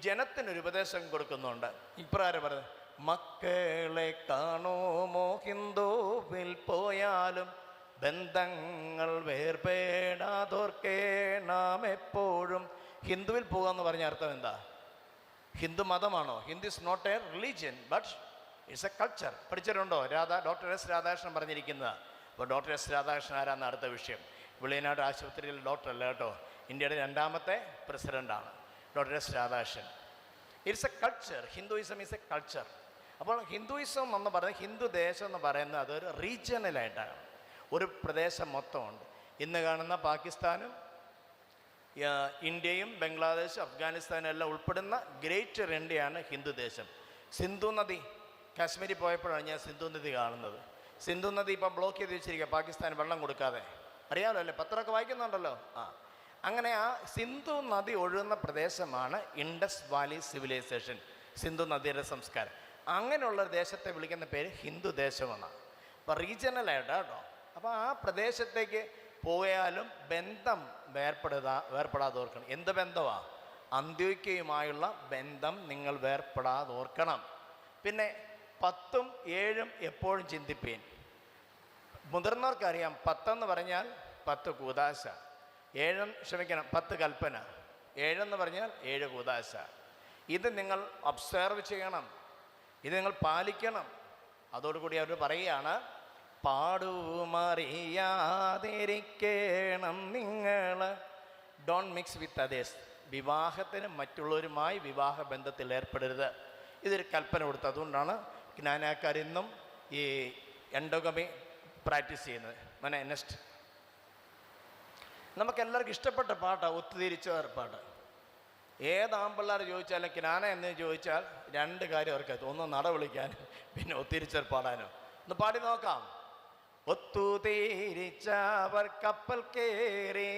ജനത്തിനൊരു ഉപദേശം കൊടുക്കുന്നുണ്ട്. ഇപ്രകാരം പറയുന്നത്, മക്കളെ കാണുമോ ഹിന്ദുവിൽ പോയാലും ബന്ധങ്ങൾ വേർപേടാതോർക്കേണം എപ്പോഴും. ഹിന്ദുവിൽ പോകുക എന്ന് പറഞ്ഞ അർത്ഥം എന്താ? ഹിന്ദു മതമാണോ? Hindu is not a religion but it's a culture. പഠിച്ചിട്ടുണ്ടോ? ഡോക്ടർ എസ് രാധാകൃഷ്ണൻ പറഞ്ഞിരിക്കുന്നത്. അപ്പോൾ ഡോക്ടർ എസ് രാധാകൃഷ്ണൻ ആരാന്ന് അടുത്ത വിഷയം. വെളിയനാട് ആശുപത്രിയിൽ ഡോക്ടർ അല്ല കേട്ടോ, ഇന്ത്യയുടെ 2ാമത്തെ പ്രസിഡൻ്റാണ് doctor S Radhakrishnan. It's a culture. Hinduism is a culture. അപ്പോൾ ഹിന്ദുയിസം എന്ന് പറയുന്നത്, ഹിന്ദു ദേശം എന്ന് പറയുന്നത് അതൊരു റീജിയണലായിട്ടാണ്, ഒരു പ്രദേശം മൊത്തമുണ്ട്. ഇന്ന് കാണുന്ന പാകിസ്ഥാനും ഇന്ത്യയും ബംഗ്ലാദേശ് അഫ്ഗാനിസ്ഥാനും എല്ലാം ഉൾപ്പെടുന്ന ഗ്രേറ്റർ ഇന്ത്യയാണ് ഹിന്ദു ദേശം. സിന്ധു നദി, കാശ്മീരിൽ പോയപ്പോഴാണ് ഞാൻ സിന്ധു നദി കാണുന്നത്. സിന്ധു നദി ഇപ്പം ബ്ലോക്ക് ചെയ്ത് വെച്ചിരിക്കുക, പാകിസ്ഥാൻ വെള്ളം കൊടുക്കാതെ. അറിയാമല്ലോ അല്ലേ? പത്രമൊക്കെ വായിക്കുന്നുണ്ടല്ലോ. അങ്ങനെ ആ സിന്ധു നദി ഒഴുകുന്ന പ്രദേശമാണ് ഇൻഡസ് വാലി സിവിലൈസേഷൻ, സിന്ധു നദിയുടെ സംസ്കാരം. അങ്ങനെയുള്ള ദേശത്തെ വിളിക്കുന്ന പേര് ഹിന്ദു ദേശമെന്നാണ്. അപ്പോൾ റീജിയണലായിട്ട് കേട്ടോ. അപ്പോൾ ആ പ്രദേശത്തേക്ക് പോയാലും ബന്ധം വേർപ്പെടാതെ ഓർക്കണം. എന്ത് ബന്ധമാണ്? അന്ത്യോക്യയുമായുള്ള ബന്ധം നിങ്ങൾ വേർപ്പെടാതെ ഓർക്കണം. പിന്നെ 10ഉം 7ഉം എപ്പോഴും ചിന്തിപ്പീൻ. മുതിർന്നവർക്കറിയാം 10 പറഞ്ഞാൽ 10 കൂദാശ, 10 കൽപ്പന, 7 പറഞ്ഞാൽ 7 കൂദാശ. ഇത് നിങ്ങൾ ഒബ്സർവ് ചെയ്യണം, ഇത് നിങ്ങൾ പാലിക്കണം. അതോടുകൂടി അവർ പറയുകയാണ്, പാടുമറിയാതിരിക്കണം നിങ്ങൾ, ഡോണ്ട് മിക്സ് വിത്ത് അതേഴ്സ്. വിവാഹത്തിന് മറ്റുള്ളവരുമായി വിവാഹ ബന്ധത്തിൽ ഏർപ്പെടരുത്. ഇതൊരു കൽപ്പന കൊടുത്തു. അതുകൊണ്ടാണ് ജ്ഞാനാക്കാരിന്നും ഈ എൻഡോഗമി പ്രാക്ടീസ് ചെയ്യുന്നത്. നെക്സ്റ്റ് നമുക്കെല്ലാവർക്കും ഇഷ്ടപ്പെട്ട പാട്ടാണ് ഒത്തുതിരിച്ച പാട്ട്. ഏതാമ്പിള്ളേർ ചോദിച്ചാലും ജ്ഞാന എന്ന് ചോദിച്ചാൽ 2 കാര്യം അവർക്ക്, ഒന്ന് നട വിളിക്കാനും പിന്നെ ഒത്തിരിച്ചർ പാടാനും. ഒന്ന് പാടി നോക്കാം. ഒത്തുതീരിച്ചവർ കപ്പൽ കേറി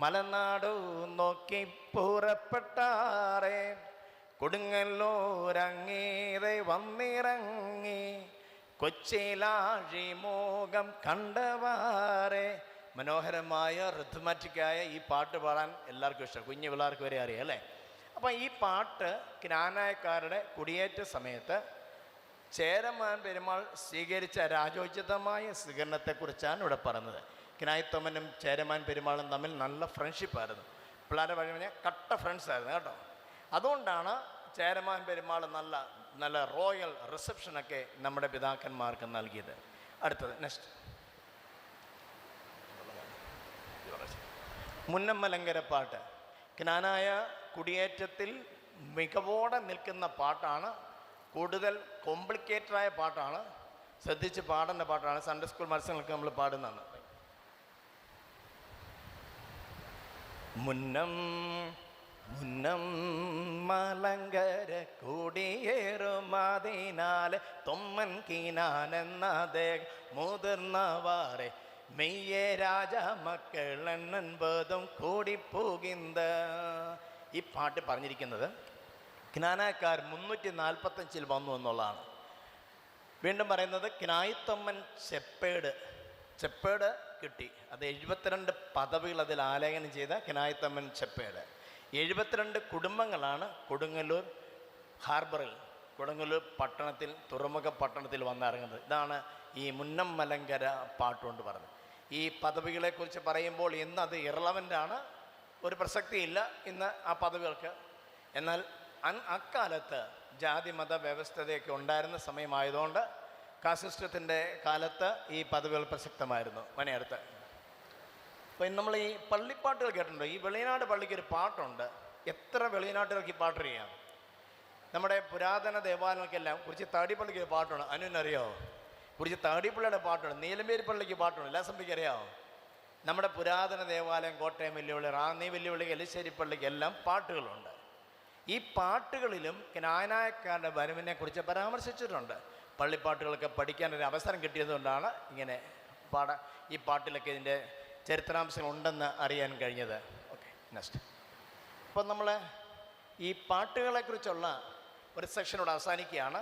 മലനാടു നോക്കി പുറപ്പെട്ടാറേ, കൊടുങ്ങല്ലൂരങ്ങേറെ വന്നിറങ്ങി കൊച്ചിയിലാഴിമോകം കണ്ടവാറെ. മനോഹരമായ റിഥമാറ്റിക്കായ ഈ പാട്ട് പാടാൻ എല്ലാവർക്കും ഇഷ്ടം, കുഞ്ഞു പിള്ളേർക്ക് വരെ അറിയാം അല്ലേ. അപ്പം ഈ പാട്ട് ക്നാനായക്കാരുടെ കുടിയേറ്റ സമയത്ത് ചേരമാൻ പെരുമാൾ സ്വീകരിച്ച രാജോചിതമായ സ്വീകരണത്തെക്കുറിച്ചാണ് ഇവിടെ പറയുന്നത്. ക്നായിത്തൊമ്മനും ചേരമാൻ പെരുമാളും തമ്മിൽ നല്ല ഫ്രണ്ട്ഷിപ്പായിരുന്നു. പിള്ളേരെ പറഞ്ഞാൽ കട്ട ഫ്രണ്ട്സായിരുന്നു കേട്ടോ. അതുകൊണ്ടാണ് ചേരമാൻ പെരുമാൾ നല്ല നല്ല റോയൽ റിസപ്ഷനൊക്കെ നമ്മുടെ പിതാക്കന്മാർക്ക് നൽകിയത്. അടുത്തത് നെക്സ്റ്റ്, മുന്നമ്മലങ്കര പാട്ട്. ക്നാനായ കുടിയേറ്റത്തിൽ മികവോടെ നിൽക്കുന്ന പാട്ടാണ്. കൂടുതൽ കോംപ്ലിക്കേറ്റഡായ പാട്ടാണ്, ശ്രദ്ധിച്ച് പാടേണ്ട പാട്ടാണ്. സൺഡേ സ്കൂൾ മത്സരങ്ങൾക്ക് നമ്മൾ പാടുന്നതാണ്. മുന്നം മുന്നം മലങ്കര കുടിയേറുമാതിനാൽ തൊമ്മൻ കീനാനെന്നതേ മുതിർന്നവാറെ മെയ്യേ രാജ മക്കൾ എണ്ണൻപതും കൂടിപ്പോകിന്ത. ഈ പാട്ട് പറഞ്ഞിരിക്കുന്നത് ക്നാനാക്കാർ 345 വന്നു എന്നുള്ളതാണ്. വീണ്ടും പറയുന്നത് ക്നായിത്തൊമ്മൻ ചെപ്പേട് കിട്ടി. അത് 72 പദവികൾ അതിൽ ആലേഖനം ചെയ്ത ക്നായിത്തൊമ്മൻ ചെപ്പേട്. 72 കുടുംബങ്ങളാണ് കൊടുങ്ങല്ലൂർ ഹാർബറിൽ, കൊടുങ്ങല്ലൂർ പട്ടണത്തിൽ, തുറമുഖ പട്ടണത്തിൽ വന്നിറങ്ങുന്നത്. ഇതാണ് ഈ മുന്നം മലങ്കര പാട്ടുകൊണ്ട് പറഞ്ഞത്. ഈ പദവികളെക്കുറിച്ച് പറയുമ്പോൾ ഇന്ന് അത് ഇറലവൻ്റാണ്, ഒരു പ്രസക്തിയില്ല ഇന്ന് ആ പദവികൾക്ക്. എന്നാൽ അക്കാലത്ത് ജാതി മത വ്യവസ്ഥതയൊക്കെ ഉണ്ടായിരുന്ന സമയമായതുകൊണ്ട് കാസിസ്റ്റത്തിൻ്റെ കാലത്ത് ഈ പദവികൾ പ്രസക്തമായിരുന്നു. മനയടുത്ത് അപ്പോൾ നമ്മൾ ഈ പള്ളിപ്പാട്ടുകൾ കേട്ടിട്ടുണ്ടോ? ഈ വെളിയനാട് പള്ളിക്ക് ഒരു പാട്ടുണ്ട്. എത്ര വെളിയനാട്ടുകൾക്ക് ഈ പാട്ടറിയാം? നമ്മുടെ പുരാതന ദേവാലയങ്ങൾക്കെല്ലാം കുറിച്ച് താടിപ്പള്ളിക്ക് ഒരു പാട്ടുണ്ട്. അനുവിനറിയോ? കുറിച്ച് താടിപ്പള്ളിയുടെ പാട്ടുണ്ട്. നീലമ്പേരി പള്ളിക്ക് പാട്ടുണ്ട്. എല്ലാ സഭയ്ക്ക് അറിയാമോ? നമ്മുടെ പുരാതന ദേവാലയം, കോട്ടയം വെല്ലുവിളി, റാന്നി വെല്ലുവിളി, എലിശ്ശേരി പള്ളിക്ക് എല്ലാം പാട്ടുകളുണ്ട്. ഈ പാട്ടുകളിലും ക്നാനായക്കാരുടെ വരവിനെ കുറിച്ച് പരാമർശിച്ചിട്ടുണ്ട്. പള്ളിപ്പാട്ടുകളൊക്കെ പഠിക്കാനൊരു അവസരം കിട്ടിയതുകൊണ്ടാണ് ഇങ്ങനെ ഈ പാട്ടിലൊക്കെ ഇതിൻ്റെ ചരിത്രാംശങ്ങൾ ഉണ്ടെന്ന് അറിയാൻ കഴിഞ്ഞത്. Okay, next. അപ്പം നമ്മൾ ഈ പാട്ടുകളെക്കുറിച്ചുള്ള ഒരു സെക്ഷനോട് അവസാനിക്കുകയാണ്.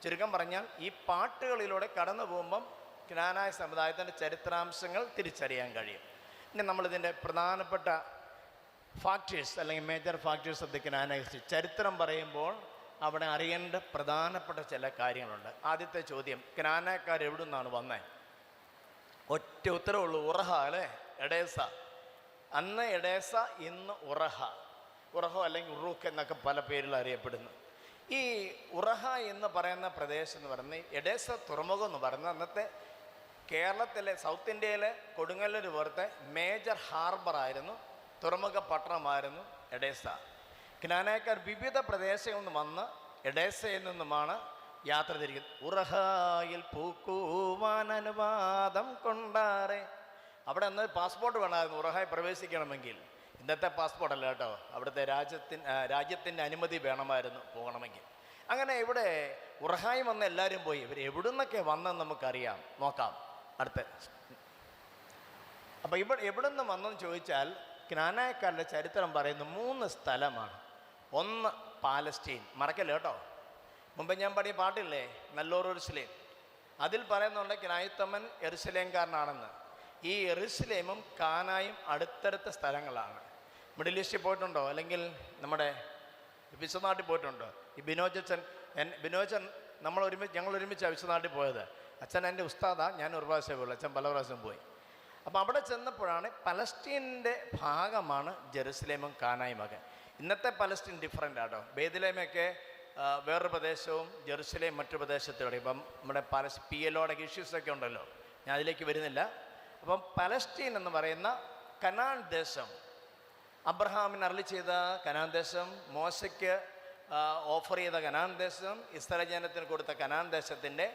ചുരുക്കം പറഞ്ഞാൽ ഈ പാട്ടുകളിലൂടെ കടന്നു പോകുമ്പം ക്നാനായ സമുദായത്തിൻ്റെ ചരിത്രാംശങ്ങൾ തിരിച്ചറിയാൻ കഴിയും. ഇനി നമ്മളിതിൻ്റെ പ്രധാനപ്പെട്ട ഫാക്ടേഴ്സ് അല്ലെങ്കിൽ major factors of the Knanaya history, ചരിത്രം പറയുമ്പോൾ അവിടെ അറിയേണ്ട പ്രധാനപ്പെട്ട ചില കാര്യങ്ങളുണ്ട്. ആദ്യത്തെ ചോദ്യം, ക്നാനായക്കാർ എവിടെ നിന്നാണ് വന്നത്? ഒറ്റ ഉത്തരവുള്ളൂ, ഉറഹ അല്ലേ, എഡേസ. അന്ന് എഡേസ, ഇന്ന് ഉറഹ. ഉറഹോ അല്ലെങ്കിൽ ഉറൂഖ് എന്നൊക്കെ പല പേരിൽ അറിയപ്പെടുന്നു. ഈ ഉറഹ എന്ന് പറയുന്ന പ്രദേശം എന്ന് പറയുന്നത് എഡേസ തുറമുഖം എന്ന് പറയുന്നത് അന്നത്തെ കേരളത്തിലെ സൗത്ത് ഇന്ത്യയിലെ കൊടുങ്ങല്ലൂർ പോലത്തെ മേജർ ഹാർബറായിരുന്നു, തുറമുഖ പട്ടണമായിരുന്നു എഡേസ. ക്നാനായക്കാർ വിവിധ പ്രദേശങ്ങളിൽ നിന്ന് വന്ന് എഡേസയിൽ നിന്നുമാണ് യാത്ര തിരിക്കുന്നത്. ഉറഹായിൽ പൂക്കുവാൻ അനുവാദം കൊണ്ടാറെ. അവിടെ അന്ന് പാസ്പോർട്ട് വേണമായിരുന്നു ഉറഹായി പ്രവേശിക്കണമെങ്കിൽ. ഇന്നത്തെ പാസ്പോർട്ടല്ല കേട്ടോ, അവിടുത്തെ രാജ്യത്തിൻ്റെ അനുമതി വേണമായിരുന്നു പോകണമെങ്കിൽ. അങ്ങനെ ഇവിടെ ഉറഹായി വന്ന എല്ലാവരും പോയി. ഇവർ എവിടുന്നൊക്കെ വന്നെന്ന് നമുക്കറിയാം, നോക്കാം അടുത്ത്. അപ്പോൾ എവിടെ നിന്ന് വന്നെന്ന് ചോദിച്ചാൽ ക്നാനായക്കാരുടെ ചരിത്രം പറയുന്ന 3 സ്ഥലമാണ്. ഒന്ന് പാലസ്റ്റീൻ, മറക്കല്ലേ കേട്ടോ. മുമ്പ് ഞാൻ പാടിയ പാട്ടില്ലേ നല്ലൂർ എറുശലേം, അതിൽ പറയുന്നുണ്ട് ക്നായിത്തൊമ്മൻ എറുശലേംകാരനാണെന്ന്. ഈ എറുശലേമും കാനായും അടുത്തടുത്ത സ്ഥലങ്ങളാണ്. മിഡിൽ ഈസ്റ്റിൽ പോയിട്ടുണ്ടോ? അല്ലെങ്കിൽ നമ്മുടെ വിശ്വനാട്ടിൽ പോയിട്ടുണ്ടോ? ഈ ബിനോജൻ ഞങ്ങൾ ഒരുമിച്ചാണ് വിശ്വനാട്ടിൽ പോയത്. അച്ഛൻ എൻ്റെ ഉസ്താദാ, ഞാൻ ഒരു പ്രാവശ്യം പോയുള്ളൂ, അച്ഛൻ പല പ്രാവശ്യം പോയി. അപ്പോൾ അവിടെ ചെന്നപ്പോഴാണ് പലസ്തീൻ്റെ ഭാഗമാണ് ജെറുസലേമും കാനായും ഒക്കെ. ഇന്നത്തെ പലസ്തീൻ ഡിഫറൻ്റ് ആട്ടോ. ബേത്ലഹേമൊക്കെ വേറൊരു പ്രദേശവും ജെറുസലേം മറ്റു പ്രദേശത്തോടെ. ഇപ്പം നമ്മുടെ PLOയുടെ ഇഷ്യൂസൊക്കെ ഉണ്ടല്ലോ, ഞാൻ അതിലേക്ക് വരുന്നില്ല. അപ്പം പലസ്തീൻ എന്ന് പറയുന്ന കനാൻ ദേശം, അബ്രഹാമിന് അരുളി ചെയ്ത കനാൻ ദേശം, മോശയ്ക്ക് ഓഫർ ചെയ്ത കനാൻ ദേശം, ഇസ്രായേൽ ജനത്തിന് കൊടുത്ത കനാൻ ദേശത്തിൻ്റെ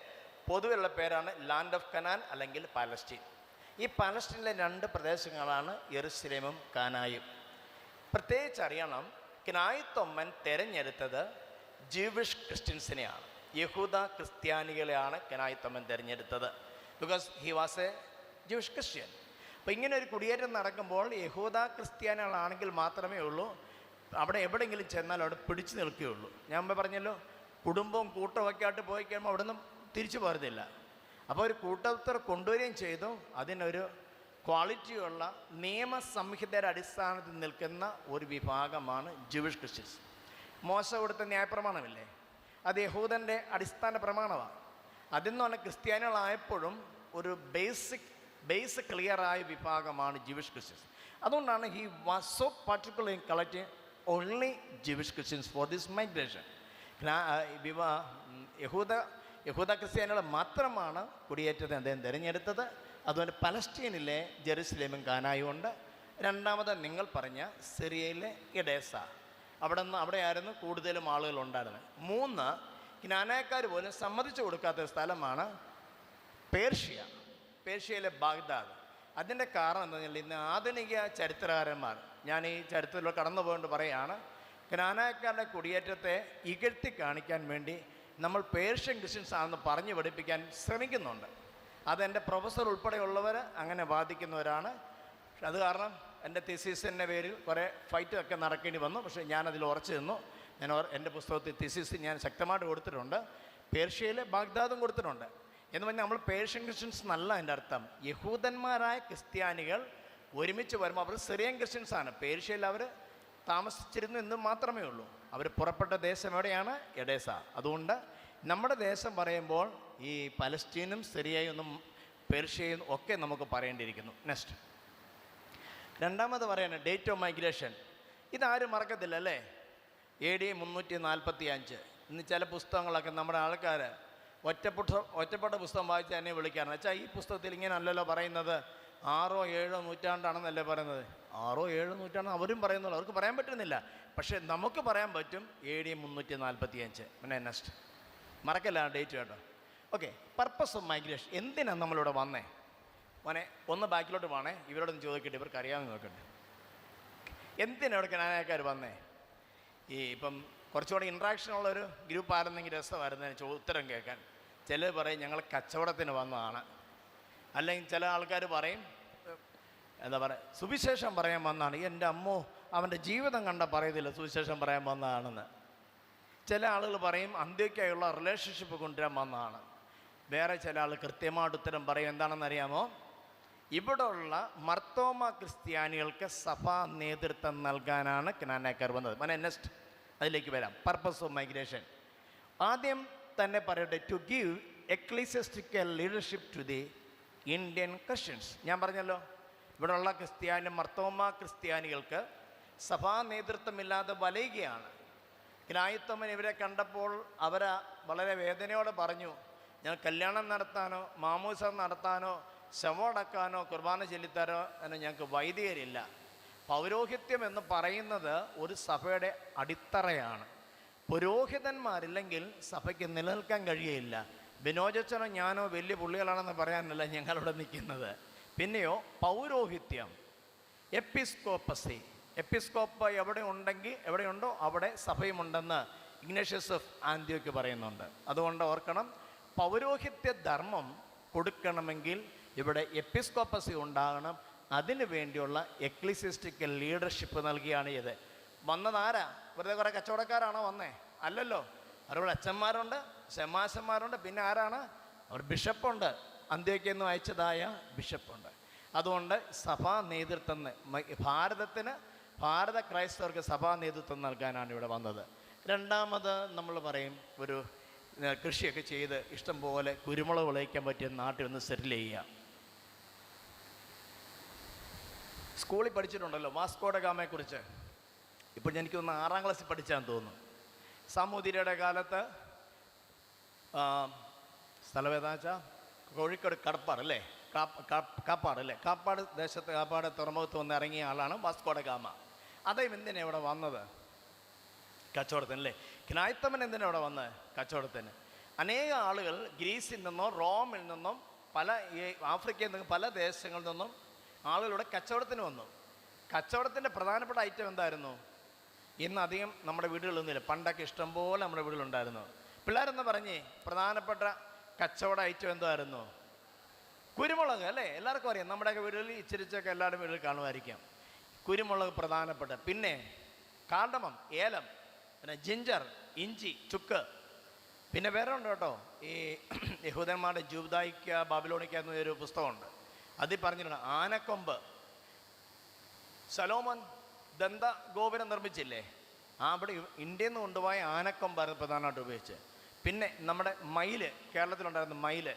പൊതുവെയുള്ള പേരാണ് ലാൻഡ് ഓഫ് കനാൻ അല്ലെങ്കിൽ പാലസ്റ്റീൻ. ഈ പാലസ്റ്റീനിലെ 2 പ്രദേശങ്ങളാണ് യെരുശലേമും കാനായും. പ്രത്യേകിച്ച് അറിയണം, ക്നായിത്തൊമ്മൻ തിരഞ്ഞെടുത്തത് ജൂവിഷ് ക്രിസ്ത്യൻസിനെയാണ്, യഹൂദ ക്രിസ്ത്യാനികളെയാണ് ക്നായിത്തൊമ്മൻ തിരഞ്ഞെടുത്തത്. Because he was A Jewish Christian. അപ്പോൾ ഇങ്ങനെ ഒരു കുടിയേറ്റം നടക്കുമ്പോൾ യഹൂദ ക്രിസ്ത്യാനികളാണെങ്കിൽ മാത്രമേ ഉള്ളൂ അവിടെ എവിടെയെങ്കിലും ചെന്നാൽ അവിടെ പിടിച്ചു നിൽക്കുകയുള്ളൂ. ഞാൻ മുമ്പ് പറഞ്ഞല്ലോ, കുടുംബവും കൂട്ടമൊക്കെ ആയിട്ട് പോയി കഴിയുമ്പോൾ അവിടെ നിന്നും തിരിച്ചു പോരുന്നില്ല. അപ്പോൾ ഒരു കൂട്ടത്തിൽ കൊണ്ടുവരികയും ചെയ്തു. അതിനൊരു ക്വാളിറ്റിയുള്ള നിയമസംഹിതയുടെ അടിസ്ഥാനത്തിൽ നിൽക്കുന്ന ഒരു വിഭാഗമാണ് ജൂയിഷ് ക്രിസ്ത്യൻസ്. മോശ കൊടുത്ത ന്യായപ്രമാണമില്ലേ, അത് യഹൂദൻ്റെ അടിസ്ഥാന പ്രമാണമാണ്. അതിൽ നിന്ന് പറഞ്ഞാൽ ക്രിസ്ത്യാനികളായപ്പോഴും ഒരു ബേസ് ക്ലിയറായ വിഭാഗമാണ് ജൂയിഷ് ക്രിസ്ത്യൻസ്. അതുകൊണ്ടാണ് he was so particular in collecting only Jewish Christians for this migration. യഹൂദ ക്രിസ്ത്യാനികളെ മാത്രമാണ് കുടിയേറ്റത്തെ അദ്ദേഹം തിരഞ്ഞെടുത്തത്. അതുകൊണ്ട് പലസ്തീനിലെ ജെറുസലേമും കാനായും ഉണ്ട്. രണ്ടാമത് നിങ്ങൾ പറഞ്ഞ സിറിയയിലെ എഡേസ, അവിടെയായിരുന്നു കൂടുതലും ആളുകൾ ഉണ്ടായിരുന്നത്. 3 ക്നാനായക്കാർ പോലും സമ്മതിച്ചു കൊടുക്കാത്ത സ്ഥലമാണ് പേർഷ്യയിലെ ബാഗ്ദാദ്. അതിൻ്റെ കാരണം എന്താ പറഞ്ഞാൽ, ഇന്ന് ആധുനിക ചരിത്രകാരന്മാർ, ഞാൻ ഈ ചരിത്രത്തിലൂടെ കടന്നു പോകൊണ്ട് പറയുകയാണ്, ക്നാനായക്കാരുടെ കുടിയേറ്റത്തെ ഇകഴ്ത്തി കാണിക്കാൻ വേണ്ടി നമ്മൾ പേർഷ്യൻ ക്രിസ്ത്യൻസ് ആണെന്ന് പറഞ്ഞു പഠിപ്പിക്കാൻ ശ്രമിക്കുന്നുണ്ട്. അതെൻ്റെ പ്രൊഫസർ ഉൾപ്പെടെയുള്ളവർ അങ്ങനെ വാദിക്കുന്നവരാണ്. അത് കാരണം എൻ്റെ തിസീസിൻ്റെ പേരിൽ കുറേ ഫൈറ്റൊക്കെ നടക്കേണ്ടി വന്നു. പക്ഷേ ഞാനതിൽ ഉറച്ചു നിന്നു. എൻ്റെ പുസ്തകത്തിൽ തിസീസ് ഞാൻ ശക്തമായിട്ട് കൊടുത്തിട്ടുണ്ട്. പേർഷ്യയിലെ ബാഗ്ദാദും കൊടുത്തിട്ടുണ്ട്. എന്ന് പറഞ്ഞാൽ നമ്മൾ പേർഷ്യൻ ക്രിസ്ത്യൻസ് എന്നല്ല എൻ്റെ അർത്ഥം. യഹൂദന്മാരായ ക്രിസ്ത്യാനികൾ ഒരുമിച്ച് വരുമ്പോൾ അവർ സിറിയൻ ക്രിസ്ത്യൻസാണ്. പേർഷ്യയിൽ അവർ താമസിച്ചിരുന്നു എന്ന് മാത്രമേ ഉള്ളൂ. അവർ പുറപ്പെട്ട ദേശം എവിടെയാണ്? എഡേസ. അതുകൊണ്ട് നമ്മുടെ ദേശം പറയുമ്പോൾ ഈ പലസ്തീനും സിറിയയും ഒന്നും പേർഷ്യയും ഒക്കെ നമുക്ക് പറയേണ്ടിയിരിക്കുന്നു. നെക്സ്റ്റ്, രണ്ടാമത് പറയുന്നത് ഡേറ്റ് ഓഫ് മൈഗ്രേഷൻ. ഇതാരും മറക്കത്തില്ല അല്ലേ? AD 345. ഇന്ന് ചില പുസ്തകങ്ങളൊക്കെ നമ്മുടെ ആൾക്കാർ ഒറ്റപ്പെട്ട പുസ്തകം വായിച്ച് എന്നെ വിളിക്കാറുണ്ട്. വെച്ചാൽ ഈ പുസ്തകത്തിൽ ഇങ്ങനെ അല്ലല്ലോ പറയുന്നത്, 6ഓ 7ഓ നൂറ്റാണ്ടാണെന്നല്ലേ പറയുന്നത്. 6ഓ 7ഓ നൂറ്റാണ്ട് അവരും പറയുന്നുള്ളൂ, അവർക്ക് പറയാൻ പറ്റുന്നില്ല. പക്ഷേ നമുക്ക് പറയാൻ പറ്റും AD 345. പിന്നെ നെക്സ്റ്റ്, മറക്കല്ല ഡേറ്റ് കേട്ടോ. Okay, purpose of migration. എന്തിനാണ് നമ്മളിവിടെ വന്നേ? മോനെ ഒന്ന് ബാക്കിലോട്ട് പോകണേ, ഇവരോടൊന്ന് ചോദിക്കട്ടെ, ഇവർക്ക് അറിയാമെന്ന് നോക്കട്ടെ. എന്തിനാണ് ഇവിടെ ക്നാനായക്കാർ വന്നേ? ഇപ്പം കുറച്ചുകൂടെ ഇൻട്രാക്ഷൻ ഉള്ളൊരു ഗ്രൂപ്പ് ആയിരുന്നെങ്കിൽ രസമായിരുന്നു ഉത്തരം കേൾക്കാൻ. ചിലർ പറയും ഞങ്ങൾ കച്ചവടത്തിന് വന്നതാണ്, അല്ലെങ്കിൽ ചില ആൾക്കാർ പറയും എന്താ പറയുക, സുവിശേഷം പറയാൻ വന്നതാണ്. എൻ്റെ അമ്മോ, അവൻ്റെ ജീവിതം കണ്ട പറയത്തില്ല സുവിശേഷം പറയാൻ വന്നതാണെന്ന്. ചില ആളുകൾ പറയും അന്ത്യോക്യായുള്ള റിലേഷൻഷിപ്പ് കൊണ്ടുവരാൻ വന്നതാണ്. വേറെ ചില ആൾ കൃത്യമായിട്ട് ഉത്തരം പറയും. എന്താണെന്നറിയാമോ? ഇവിടെ ഉള്ള മർത്തോമ ക്രിസ്ത്യാനികൾക്ക് സഭാ നേതൃത്വം നൽകാനാണ് ക്നാനായക്കാർ വന്നത്. നെക്സ്റ്റ് അതിലേക്ക് വരാം. പർപ്പസ് ഓഫ് മൈഗ്രേഷൻ ആദ്യം തന്നെ പറയട്ടെ. To give ecclesiastical leadership to the Indian Christians. ഞാൻ പറഞ്ഞല്ലോ, ഇവിടെ ഉള്ള മർത്തോമ ക്രിസ്ത്യാനികൾക്ക് സഭാ നേതൃത്വമില്ലാതെ വലയുകയാണ്. ക്നായിത്തമ്മൻ ഇവരെ കണ്ടപ്പോൾ അവർ വളരെ വേദനയോടെ പറഞ്ഞു, ഞാൻ കല്യാണം നടത്താനോ മാമൂസ നടത്താനോ ശവമടക്കാനോ കുർബാന ചെലുത്താനോ എന്ന് ഞങ്ങൾക്ക് വൈദികരില്ല. പൗരോഹിത്യം എന്ന് പറയുന്നത് ഒരു സഭയുടെ അടിത്തറയാണ്. പുരോഹിതന്മാരില്ലെങ്കിൽ സഭയ്ക്ക് നിലനിൽക്കാൻ കഴിയുകയില്ല. ബിനോജച്ചനോ ഞാനോ വലിയ പുള്ളികളാണെന്ന് പറയാനല്ല ഞങ്ങളിവിടെ നിൽക്കുന്നത്. പിന്നെയോ പൗരോഹിത്യം, എപ്പിസ്കോപ്പ എവിടെയുണ്ടോ അവിടെ സഭയുമുണ്ടെന്ന് ഇഗ്നേഷ്യസ് ഓഫ് ആന്റിയോക്ക് പറയുന്നുണ്ട്. അതുകൊണ്ട് ഓർക്കണം, പൗരോഹിത്യ ധർമ്മം കൊടുക്കണമെങ്കിൽ ഇവിടെ എപ്പിസ്കോപ്പസി ഉണ്ടാകണം. അതിനു വേണ്ടിയുള്ള എക്ലിസിസ്റ്റിക്കൽ ലീഡർഷിപ്പ് നൽകിയാണ് ഇത്. വന്നതാരാ? വെറുതെ കുറേ കച്ചവടക്കാരാണോ വന്നേ? അല്ലല്ലോ. അവരുടെ അച്ഛന്മാരുണ്ട്, ശമാശന്മാരുണ്ട്, പിന്നെ ആരാണ്? അവർ ബിഷപ്പുണ്ട്, അന്ത്യോക്യയിൽ നിന്ന് അയച്ചതായ ബിഷപ്പുണ്ട്. അതുകൊണ്ട് സഭാ നേതൃത്വം ഭാരത ക്രൈസ്തവർക്ക് സഭാ നേതൃത്വം നൽകാനാണ് ഇവിടെ വന്നത്. രണ്ടാമത് നമ്മൾ പറയും, ഒരു കൃഷിയൊക്കെ ചെയ്ത് ഇഷ്ടംപോലെ കുരുമുളക് വിളയിക്കാൻ പറ്റിയ നാട്ടിൽ ഒന്ന് സെറ്റിൽ ചെയ്യുക. സ്കൂളിൽ പഠിച്ചിട്ടുണ്ടല്ലോ വാസ്കോഡ ഗാമയെക്കുറിച്ച്. ഇപ്പോൾ എനിക്കൊന്ന് 6ാം ക്ലാസ്സിൽ പഠിച്ചാന്ന് തോന്നുന്നു. സാമൂതിരിയുടെ കാലത്ത് സ്ഥലവേദാച്ച കോഴിക്കോട് കടപ്പാട് അല്ലേ, കാപ്പാട് അല്ലേ, കാപ്പാട് ദേശത്ത് കാപ്പാട് തുറമുഖത്ത് വന്ന് ഇറങ്ങിയ ആളാണ് വാസ്കോഡ ഗാമ. അദ്ദേഹം എന്തിനാണ് ഇവിടെ വന്നത്? കച്ചവടത്തിന് അല്ലേ. ക്നായിത്തമ്മൻ എന്തിനാണ് ഇവിടെ വന്നത്? കച്ചവടത്തിന്. അനേക ആളുകൾ ഗ്രീസിൽ നിന്നോ റോമിൽ നിന്നും ആഫ്രിക്കയിൽ നിന്നും പല ദേശങ്ങളിൽ നിന്നും ആളുകളുടെ കച്ചവടത്തിന് വന്നു. കച്ചവടത്തിൻ്റെ പ്രധാനപ്പെട്ട ഐറ്റം എന്തായിരുന്നു? ഇന്ന് അധികം നമ്മുടെ വീടുകളൊന്നുമില്ല, പണ്ടൊക്കെ ഇഷ്ടംപോലെ നമ്മുടെ വീടുകളുണ്ടായിരുന്നു. പിള്ളേരെന്ന് പറഞ്ഞേ പ്രധാനപ്പെട്ട കച്ചവട ഐറ്റം എന്തായിരുന്നു? കുരുമുളക് അല്ലേ. എല്ലാവർക്കും അറിയാം, നമ്മുടെയൊക്കെ വീടുകളിൽ ഇച്ചിരിച്ചൊക്കെ എല്ലാവരുടെ വീടുകളിൽ കാണുമായിരിക്കാം. കുരുമുളക് പ്രധാനപ്പെട്ട. പിന്നെ കാർഡമം, ഏലം, പിന്നെ ജിഞ്ചർ, ഇഞ്ചി, ചുക്ക്. പിന്നെ വേറെ ഉണ്ട് കേട്ടോ, ഈ യഹൂദന്മാരുടെ ജൂദായിക്ക ബാബിലോണിക്ക എന്നൊരു പുസ്തകമുണ്ട്. അതിൽ പറഞ്ഞിട്ടുണ്ട് ആനക്കൊമ്പ്. സലോമോൻ ദന്ത ഗോപുരം നിർമ്മിച്ചില്ലേ, അവിടെ ഇന്ത്യയിൽ നിന്ന് കൊണ്ടുപോയ ആനക്കൊമ്പായിരുന്നു പ്രധാനമായിട്ട് ഉപയോഗിച്ച്. പിന്നെ നമ്മുടെ മയില്, കേരളത്തിലുണ്ടായിരുന്ന മയില്,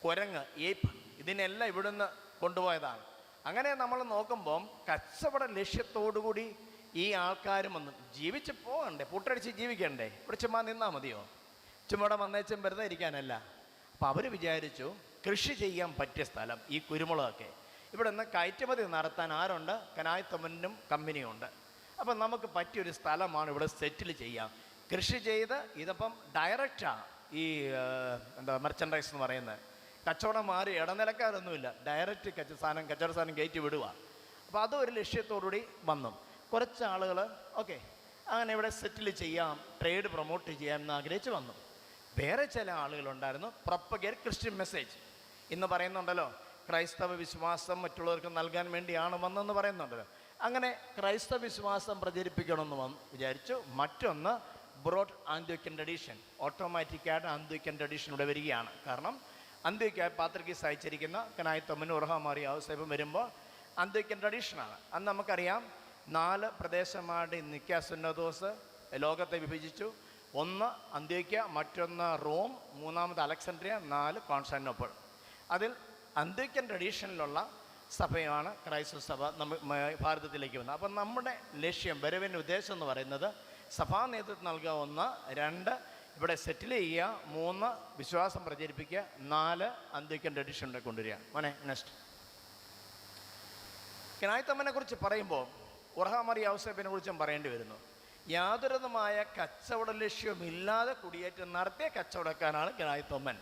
കുരങ്ങ്, ഏപ്പ്, ഇതിനെല്ലാം ഇവിടുന്ന് കൊണ്ടുപോയതാണ്. അങ്ങനെ നമ്മൾ നോക്കുമ്പം കച്ചവട ലക്ഷ്യത്തോടുകൂടി ഈ ആൾക്കാരും വന്ന് ജീവിച്ച് പോകണ്ടേ, പുട്ടടിച്ച് ജീവിക്കണ്ടേ, ഇവിടെ ചുമ്മാ നിന്നാൽ മതിയോ? ചുമ്മാ ഇവിടെ വന്നേച്ചും വെറുതെ ഇരിക്കാനല്ല. അപ്പോൾ അവർ വിചാരിച്ചു കൃഷി ചെയ്യാൻ പറ്റിയ സ്ഥലം ഈ കുരുമുളകൊക്കെ. ഇവിടെ നിന്ന് കയറ്റുമതി നടത്താൻ ആരുണ്ട്? കനായ് തമ്മനും കമ്പനിയും ഉണ്ട്. അപ്പം നമുക്ക് പറ്റിയൊരു സ്ഥലമാണ്, ഇവിടെ സെറ്റിൽ ചെയ്യാം. കൃഷി ചെയ്ത് ഇതിപ്പം ഡയറക്റ്റാണ് ഈ മെർച്ചൻഡൈസ് എന്ന് പറയുന്നത്. കച്ചവടം മാറി ഇടനിലക്കാരൊന്നുമില്ല, ഡയറക്റ്റ് കച്ചവട സാധനം കയറ്റി വിടുക. അപ്പോൾ അതൊരു ലക്ഷ്യത്തോടുകൂടി വന്നു. കുറച്ച് ആളുകൾ ഓക്കെ അങ്ങനെ ഇവിടെ സെറ്റിൽ ചെയ്യാം, ട്രേഡ് പ്രൊമോട്ട് ചെയ്യാം എന്ന് ആഗ്രഹിച്ച് വന്നു. വേറെ ചില ആളുകളുണ്ടായിരുന്നു പ്രൊപ്പഗേറ്റ് ക്രിസ്ത്യൻ മെസ്സേജ് ഇന്ന് പറയുന്നുണ്ടല്ലോ, ക്രൈസ്തവ വിശ്വാസം മറ്റുള്ളവർക്ക് നൽകാൻ വേണ്ടിയാണ് വന്നതെന്ന് പറയുന്നുണ്ടല്ലോ. അങ്ങനെ ക്രൈസ്തവ വിശ്വാസം പ്രചരിപ്പിക്കണമെന്ന് വിചാരിച്ചു. മറ്റൊന്ന് ബ്രോഡ് ആന്ത്യോക്യൻ ട്രഡീഷൻ, ഓട്ടോമാറ്റിക്കായിട്ട് ആന്ത്യോക്യൻ ട്രഡീഷൻ ഇവിടെ വരികയാണ്. കാരണം അന്ത്യോക്യ പാത്രികീസ് അയച്ചിരിക്കുന്ന കനായ് തമ്മനും ഉറഹാമാറി ഔസേപ്പും വരുമ്പോൾ അന്ത്യോക്യൻ ട്രഡീഷനാണ്. അന്ന് നമുക്കറിയാം 4 പ്രദേശമായിട്ട് നിക്ക സുന്നതോസ് ലോകത്തെ വിഭജിച്ചു. ഒന്ന് അന്ത്യോക്യ, മറ്റൊന്ന് റോം, മൂന്നാമത് അലക്സാണ്ട്രിയ, 4 കോൺസ്റ്റാന്റിനോപ്പിൾ. അതിൽ അന്ത്യോക്യൻ ട്രഡീഷനിലുള്ള സഭയാണ് ക്രൈസ്തവ സഭ ഭാരതത്തിലേക്ക് വന്നത്. അപ്പം നമ്മുടെ ലക്ഷ്യം, വരവിൻ്റെ ഉദ്ദേശം എന്ന് പറയുന്നത് സഭാ നേതൃത്വം നൽകുക, 1, 2 ഇവിടെ സെറ്റിൽ ചെയ്യുക, 3 വിശ്വാസം പ്രചരിപ്പിക്കുക, 4 അന്ത്യോക്യൻ ട്രഡീഷനിലെ കൊണ്ടുവരിക. മോനെ നെക്സ്റ്റ്. കനായ് തമ്മനെ കുറിച്ച് പറയുമ്പോൾ ഉറഹാമാറി ഔസേപ്പിനെ കുറിച്ചും പറയേണ്ടി വരുന്നു. യാതൊരുവിധമായ കച്ചവട ലക്ഷ്യമില്ലാതെ കുടിയേറ്റം നടത്തിയ കച്ചവടക്കാരനാണ് കനായ് തമ്മൻ.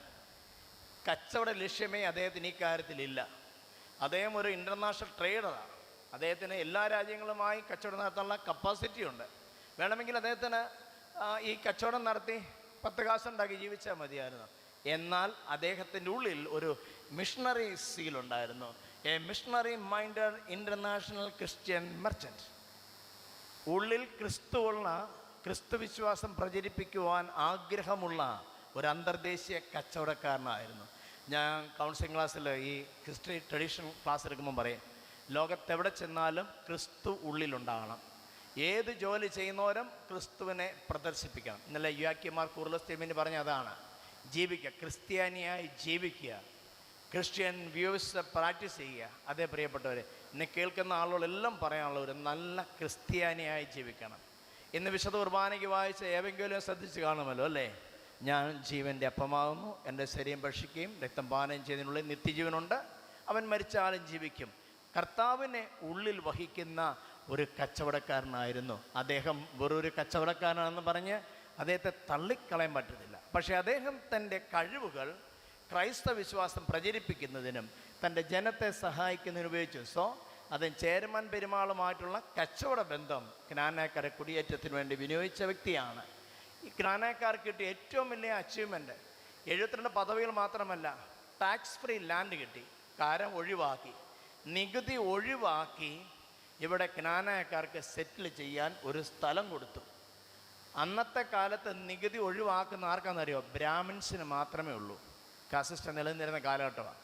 കച്ചവട ലക്ഷ്യമേ അദ്ദേഹത്തിന് ഈ കാര്യത്തിലില്ല. അദ്ദേഹം ഒരു ഇൻ്റർനാഷണൽ ട്രേഡറാണ്. അദ്ദേഹത്തിന് എല്ലാ രാജ്യങ്ങളുമായി കച്ചവടം നടത്താനുള്ള കപ്പാസിറ്റി ഉണ്ട്. വേണമെങ്കിൽ അദ്ദേഹത്തിന് ഈ കച്ചവടം നടത്തി 10 കാശുണ്ടാക്കി ജീവിച്ചാൽ മതിയായിരുന്നു. എന്നാൽ അദ്ദേഹത്തിൻ്റെ ഉള്ളിൽ ഒരു മിഷണറി സീലുണ്ടായിരുന്നു. A missionary minded international Christian merchant. ഉള്ളിൽ ക്രിസ്തുവുള്ള, ക്രിസ്തു വിശ്വാസം പ്രചരിപ്പിക്കുവാൻ ആഗ്രഹമുള്ള ഒരു അന്തർദേശീയ കച്ചവടക്കാരനായിരുന്നു. ഞാൻ കൗൺസിലിംഗ് ക്ലാസ്സിൽ ഈ ഹിസ്റ്ററി ട്രഡീഷൻ ക്ലാസ് എടുക്കുമ്പം പറയും, ലോകത്തെവിടെ ചെന്നാലും ക്രിസ്തു ഉള്ളിലുണ്ടാകണം. ഏത് ജോലി ചെയ്യുന്നവരും ക്രിസ്തുവിനെ പ്രദർശിപ്പിക്കണം. ഇന്നലെ യുവാക്കിമാർ കുർലസ്തീമിന് പറഞ്ഞ അതാണ്, ജീവിക്കുക, ക്രിസ്ത്യാനിയായി ജീവിക്കുക, ക്രിസ്ത്യൻ വ്യൂസ് പ്രാക്ടീസ് ചെയ്യുക. അതേ പ്രിയപ്പെട്ടവരെ, എന്നെ കേൾക്കുന്ന ആളുകളെല്ലാം പറയാനുള്ള ഒരു നല്ല ക്രിസ്ത്യാനിയായി ജീവിക്കണം. ഇന്ന് വിശുദ്ധ കുർബാനയ്ക്ക് വായിച്ച ഏവെങ്കിലും ശ്രദ്ധിച്ച് കാണുമല്ലോ അല്ലേ? ഞാൻ ജീവൻ്റെ അപ്പമാകുന്നു, എൻ്റെ ശരീരം ഭക്ഷിക്കുകയും രക്തം പാനം ചെയ്തതിനുള്ളിൽ നിത്യജീവനുണ്ട്, അവൻ മരിച്ചാലും ജീവിക്കും. കർത്താവിനെ ഉള്ളിൽ വഹിക്കുന്ന ഒരു കച്ചവടക്കാരനായിരുന്നു അദ്ദേഹം. വെറൊരു കച്ചവടക്കാരനാണെന്ന് പറഞ്ഞ് അദ്ദേഹത്തെ തള്ളിക്കളയാൻ പറ്റത്തില്ല. പക്ഷേ അദ്ദേഹം തൻ്റെ കഴിവുകൾ ക്രൈസ്തവ വിശ്വാസം പ്രചരിപ്പിക്കുന്നതിനും തൻ്റെ ജനത്തെ സഹായിക്കുന്നതിനും ഉപയോഗിച്ചു. സോ അദ്ദേഹം ചേരമാൻ പെരുമാളുമായിട്ടുള്ള കച്ചവട ബന്ധം ക്നാനാക്കാരെ കുടിയേറ്റത്തിന് വേണ്ടി വിനിയോഗിച്ച വ്യക്തിയാണ്. ഈ ക്നാനാക്കാർക്ക് കിട്ടിയ ഏറ്റവും വലിയ അച്ചീവ്മെൻറ്റ് 72 പദവികൾ മാത്രമല്ല, ടാക്സ് ഫ്രീ ലാൻഡ് കിട്ടി, കരം ഒഴിവാക്കി, നികുതി ഒഴിവാക്കി ഇവിടെ ക്നാനായക്കാർക്ക് സെറ്റിൽ ചെയ്യാൻ ഒരു സ്ഥലം കൊടുത്തു. അന്നത്തെ കാലത്ത് നികുതി ഒഴിവാക്കുന്ന ആർക്കാണെന്നറിയോ? ബ്രാഹ്മിൻസിന് മാത്രമേ ഉള്ളൂ. കാസ്റ്റ് നിലനിന്നിരുന്ന കാലഘട്ടമാണ്.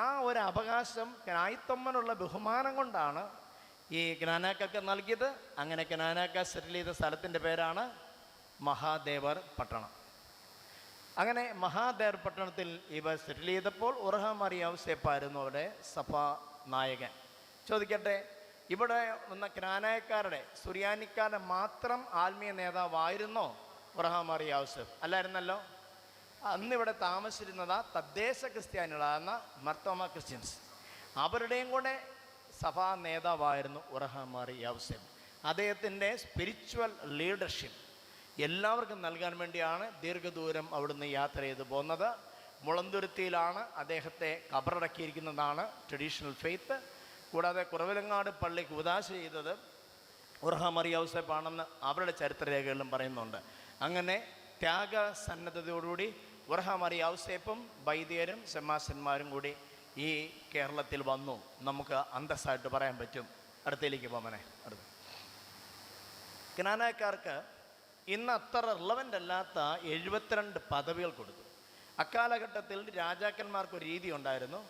ആ ഒരു അവകാശം ക്നായിത്തമ്മനുള്ള ബഹുമാനം കൊണ്ടാണ് ഈ ക്നാനാക്കൾക്ക് നൽകിയത്. അങ്ങനെ ക്നാനാക്ക സെറ്റിൽ ചെയ്ത സ്ഥലത്തിൻ്റെ പേരാണ് മഹാദേവർ പട്ടണം. അങ്ങനെ മഹാദേവർ പട്ടണത്തിൽ ഇവർ സെറ്റിൽ ചെയ്തപ്പോൾ ഉറഹാമാറി ഔസേപ്പായിരുന്നു അവിടെ സഭാ നായകൻ. ചോദിക്കട്ടെ, ഇവിടെ വന്ന ക്നാനായക്കാരുടെ, സുറിയാനിക്കാരുടെ മാത്രം ആത്മീയ നേതാവായിരുന്നോ ഉറഹാമാറി ഔസേപ്പ്? അല്ലായിരുന്നല്ലോ. അന്നിവിടെ താമസിച്ചിരുന്നത് തദ്ദേശ ക്രിസ്ത്യാനികളാകുന്ന മർത്തോമ ക്രിസ്ത്യൻസ്. അവരുടെയും കൂടെ സഭാ നേതാവായിരുന്നു ഉറഹാമാറി ഔസേപ്പ്. അദ്ദേഹത്തിൻ്റെ സ്പിരിച്വൽ ലീഡർഷിപ്പ് എല്ലാവർക്കും നൽകാൻ വേണ്ടിയാണ് ദീർഘദൂരം അവിടുന്ന് യാത്ര ചെയ്ത് പോകുന്നത്. മുളന്തുരുത്തിയിലാണ് അദ്ദേഹത്തെ ഖബറടക്കിയിരിക്കുന്നതാണ് ട്രഡീഷണൽ ഫെയ്ത്ത്. കൂടാതെ കുറവിലങ്ങാട് പള്ളിക്ക് ഉദാശ ചെയ്തത് ഉറഹാമാറി ഔസേപ്പാണെന്ന് അവരുടെ ചരിത്രരേഖകളിലും പറയുന്നുണ്ട്. അങ്ങനെ ത്യാഗസന്നദ്ധതയോടുകൂടി ഉറഹാമാറി ഔസേപ്പും വൈദികരും ശമാശന്മാരും കൂടി ഈ കേരളത്തിൽ വന്നു. നമുക്ക് അന്തസ്സായിട്ട് പറയാൻ പറ്റും. അടുത്തേക്ക് പോകാമനെ. അടുത്ത ക്നാനായക്കാർക്ക് ഇന്ന് അത്ര റിലവൻ്റ് അല്ലാത്ത 72 പദവികൾ കൊടുത്തു. അക്കാലഘട്ടത്തിൽ രാജാക്കന്മാർക്കൊരു രീതി ഉണ്ടായിരുന്നു.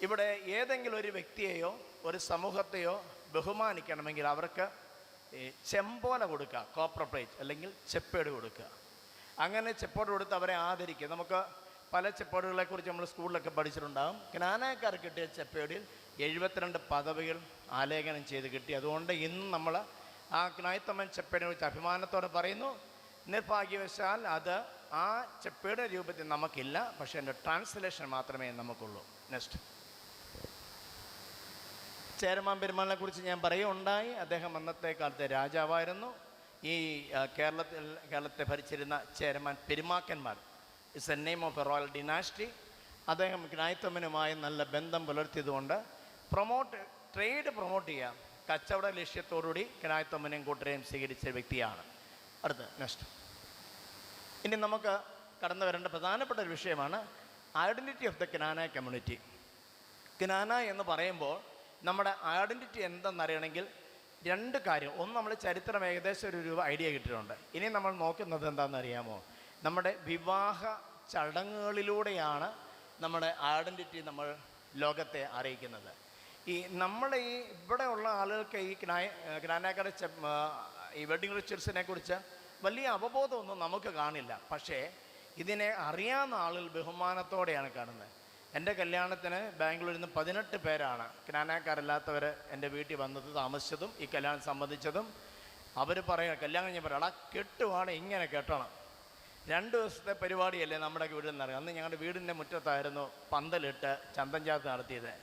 ഇവിടെ ഏതെങ്കിലും ഒരു വ്യക്തിയെയോ ഒരു സമൂഹത്തെയോ ബഹുമാനിക്കണമെങ്കിൽ അവർക്ക് ചെമ്പോല കൊടുക്കുക, കോപ്പർ പ്ലേറ്റ് അല്ലെങ്കിൽ ചെപ്പേട് കൊടുക്കുക. അങ്ങനെ ചെപ്പോട് കൊടുത്ത് അവരെ ആദരിക്കുക. നമുക്ക് പല ചെപ്പേടുകളെക്കുറിച്ച് നമ്മൾ സ്കൂളിലൊക്കെ പഠിച്ചിട്ടുണ്ടാകും. ക്നാനായക്കാർക്ക് കിട്ടിയ ചെപ്പേടിൽ 72 പദവികൾ ആലേഖനം ചെയ്ത് കിട്ടി. അതുകൊണ്ട് ഇന്ന് നമ്മൾ ആ ക്നായിത്തമ്മൻ ചെപ്പേടിനെ കുറിച്ച് അഭിമാനത്തോടെ പറയുന്നു. നിർഭാഗ്യവശാൽ അത് ആ ചെപ്പേടെ രൂപത്തിൽ നമുക്കില്ല, പക്ഷേ എൻ്റെ ട്രാൻസ്ലേഷൻ മാത്രമേ നമുക്കുള്ളൂ. നെക്സ്റ്റ്, ചേരമാൻ പെരുമാളിനെ കുറിച്ച് ഞാൻ പറയുകയുണ്ടായി. അദ്ദേഹം അന്നത്തെ കാലത്തെ രാജാവായിരുന്നു. ഈ കേരളത്തെ ഭരിച്ചിരുന്ന ചേരമാൻ പെരുമാക്കന്മാർ is a name of a royal dynasty. അദ്ദേഹം ക്നായിത്തമ്മനുമായി നല്ല ബന്ധം പുലർത്തിയതുകൊണ്ട് ട്രേഡ് പ്രൊമോട്ട് ചെയ്യാം കച്ചവട ലക്ഷ്യത്തോടുകൂടി ക്നായിത്തമ്മനെയും കൂട്ടരെയും സ്വീകരിച്ച വ്യക്തിയാണ്. അടുത്ത നെക്സ്റ്റ്, ഇനി നമുക്ക് കടന്നു വരേണ്ട പ്രധാനപ്പെട്ട ഒരു വിഷയമാണ് identity of the Knanaya community. Knana എന്ന് പറയുമ്പോൾ നമ്മുടെ ഐഡൻറ്റിറ്റി എന്തെന്നറിയണമെങ്കിൽ 2 കാര്യം. ഒന്ന്, നമ്മൾ ചരിത്രം ഏകദേശം ഒരു ഐഡിയ കിട്ടിയിട്ടുണ്ട്. ഇനി നമ്മൾ നോക്കുന്നത് എന്താണെന്നറിയാമോ? നമ്മുടെ വിവാഹ ചടങ്ങുകളിലൂടെയാണ് നമ്മുടെ ഐഡൻറ്റിറ്റി നമ്മൾ ലോകത്തെ അറിയിക്കുന്നത്. നമ്മുടെ ഇവിടെ ഉള്ള ആളുകൾക്ക് ഈ ക്നാനായക്കാരുടെ ഈ വെഡ്ഡിങ് റിച്വൽസിനെ കുറിച്ച് വലിയ അവബോധമൊന്നും നമുക്ക് കാണില്ല. പക്ഷേ ഇതിനെ അറിയാവുന്ന ആളുകൾ ബഹുമാനത്തോടെയാണ് കാണുന്നത്. എൻ്റെ കല്യാണത്തിന് ബാംഗ്ലൂരിൽ നിന്ന് 18 പേരാണ് ക്നാനായക്കാരല്ലാത്തവർ എൻ്റെ വീട്ടിൽ വന്നത്, താമസിച്ചതും ഈ കല്യാണം സംബന്ധിച്ചതും. അവർ പറയുക, കല്യാണം ഞാൻ പറയാം, കെട്ടുവാണ് ഇങ്ങനെ കെട്ടണം. 2 ദിവസത്തെ പരിപാടിയല്ലേ നമ്മുടെ വീട്ടിൽ നിന്ന് അറിയാം. അന്ന് ഞങ്ങളുടെ വീടിൻ്റെ മുറ്റത്തായിരുന്നു പന്തലിട്ട് ചന്തം ചാർത്ത് നടത്തിയത്.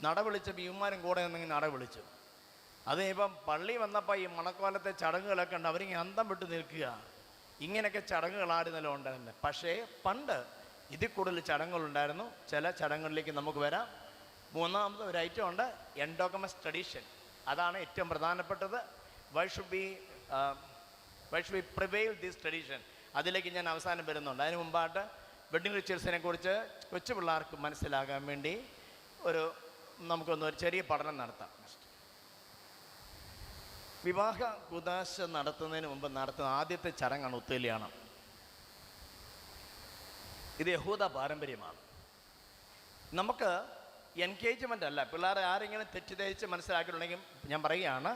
നട വിളിച്ചപ്പോൾ ഇവന്മാരും കൂടെ നിന്നെങ്കിൽ നട വിളിച്ചു. അത് ഇപ്പം പള്ളി വന്നപ്പോൾ ഈ മണക്കോലത്തെ ചടങ്ങുകളൊക്കെ ഉണ്ട്, അവരിങ്ങനെ അന്തം വിട്ട് നിൽക്കുക. ഇങ്ങനെയൊക്കെ ചടങ്ങുകളായിരുന്നല്ലോ ഉണ്ടായിരുന്നത്. പക്ഷേ പണ്ട് ഇതിൽ കൂടുതൽ ചടങ്ങുകളുണ്ടായിരുന്നു. ചില ചടങ്ങുകളിലേക്ക് നമുക്ക് വരാം. 3ാമത് ഒരു ഐറ്റം ഉണ്ട്, എൻഡോഗമസ് ട്രഡീഷൻ. അതാണ് ഏറ്റവും പ്രധാനപ്പെട്ടത്. Why should be prevail this tradition. അതിലേക്ക് ഞാൻ അവസാനം വരുന്നുണ്ട്. അതിന് മുമ്പായിട്ട് വെഡ്ഡിങ് റിച്വൽസിനെ കുറിച്ച് കൊച്ചു പിള്ളേർക്ക് മനസ്സിലാകാൻ വേണ്ടി നമുക്കൊന്ന് ഒരു ചെറിയ പഠനം നടത്താം. വിവാഹ കുദാശ നടത്തുന്നതിന് മുമ്പ് നടത്തുന്ന ആദ്യത്തെ ചടങ്ങാണ് ഒത്തുകല്യാണം. ഇത് യഹൂദ പാരമ്പര്യമാണ്. നമുക്ക് എൻഗേജ്മെൻ്റ് അല്ല. പിള്ളേരെ ആരെങ്കിലും തെറ്റിദ്ധരിച്ച് മനസ്സിലാക്കിയിട്ടുണ്ടെങ്കിൽ ഞാൻ പറയുകയാണ്,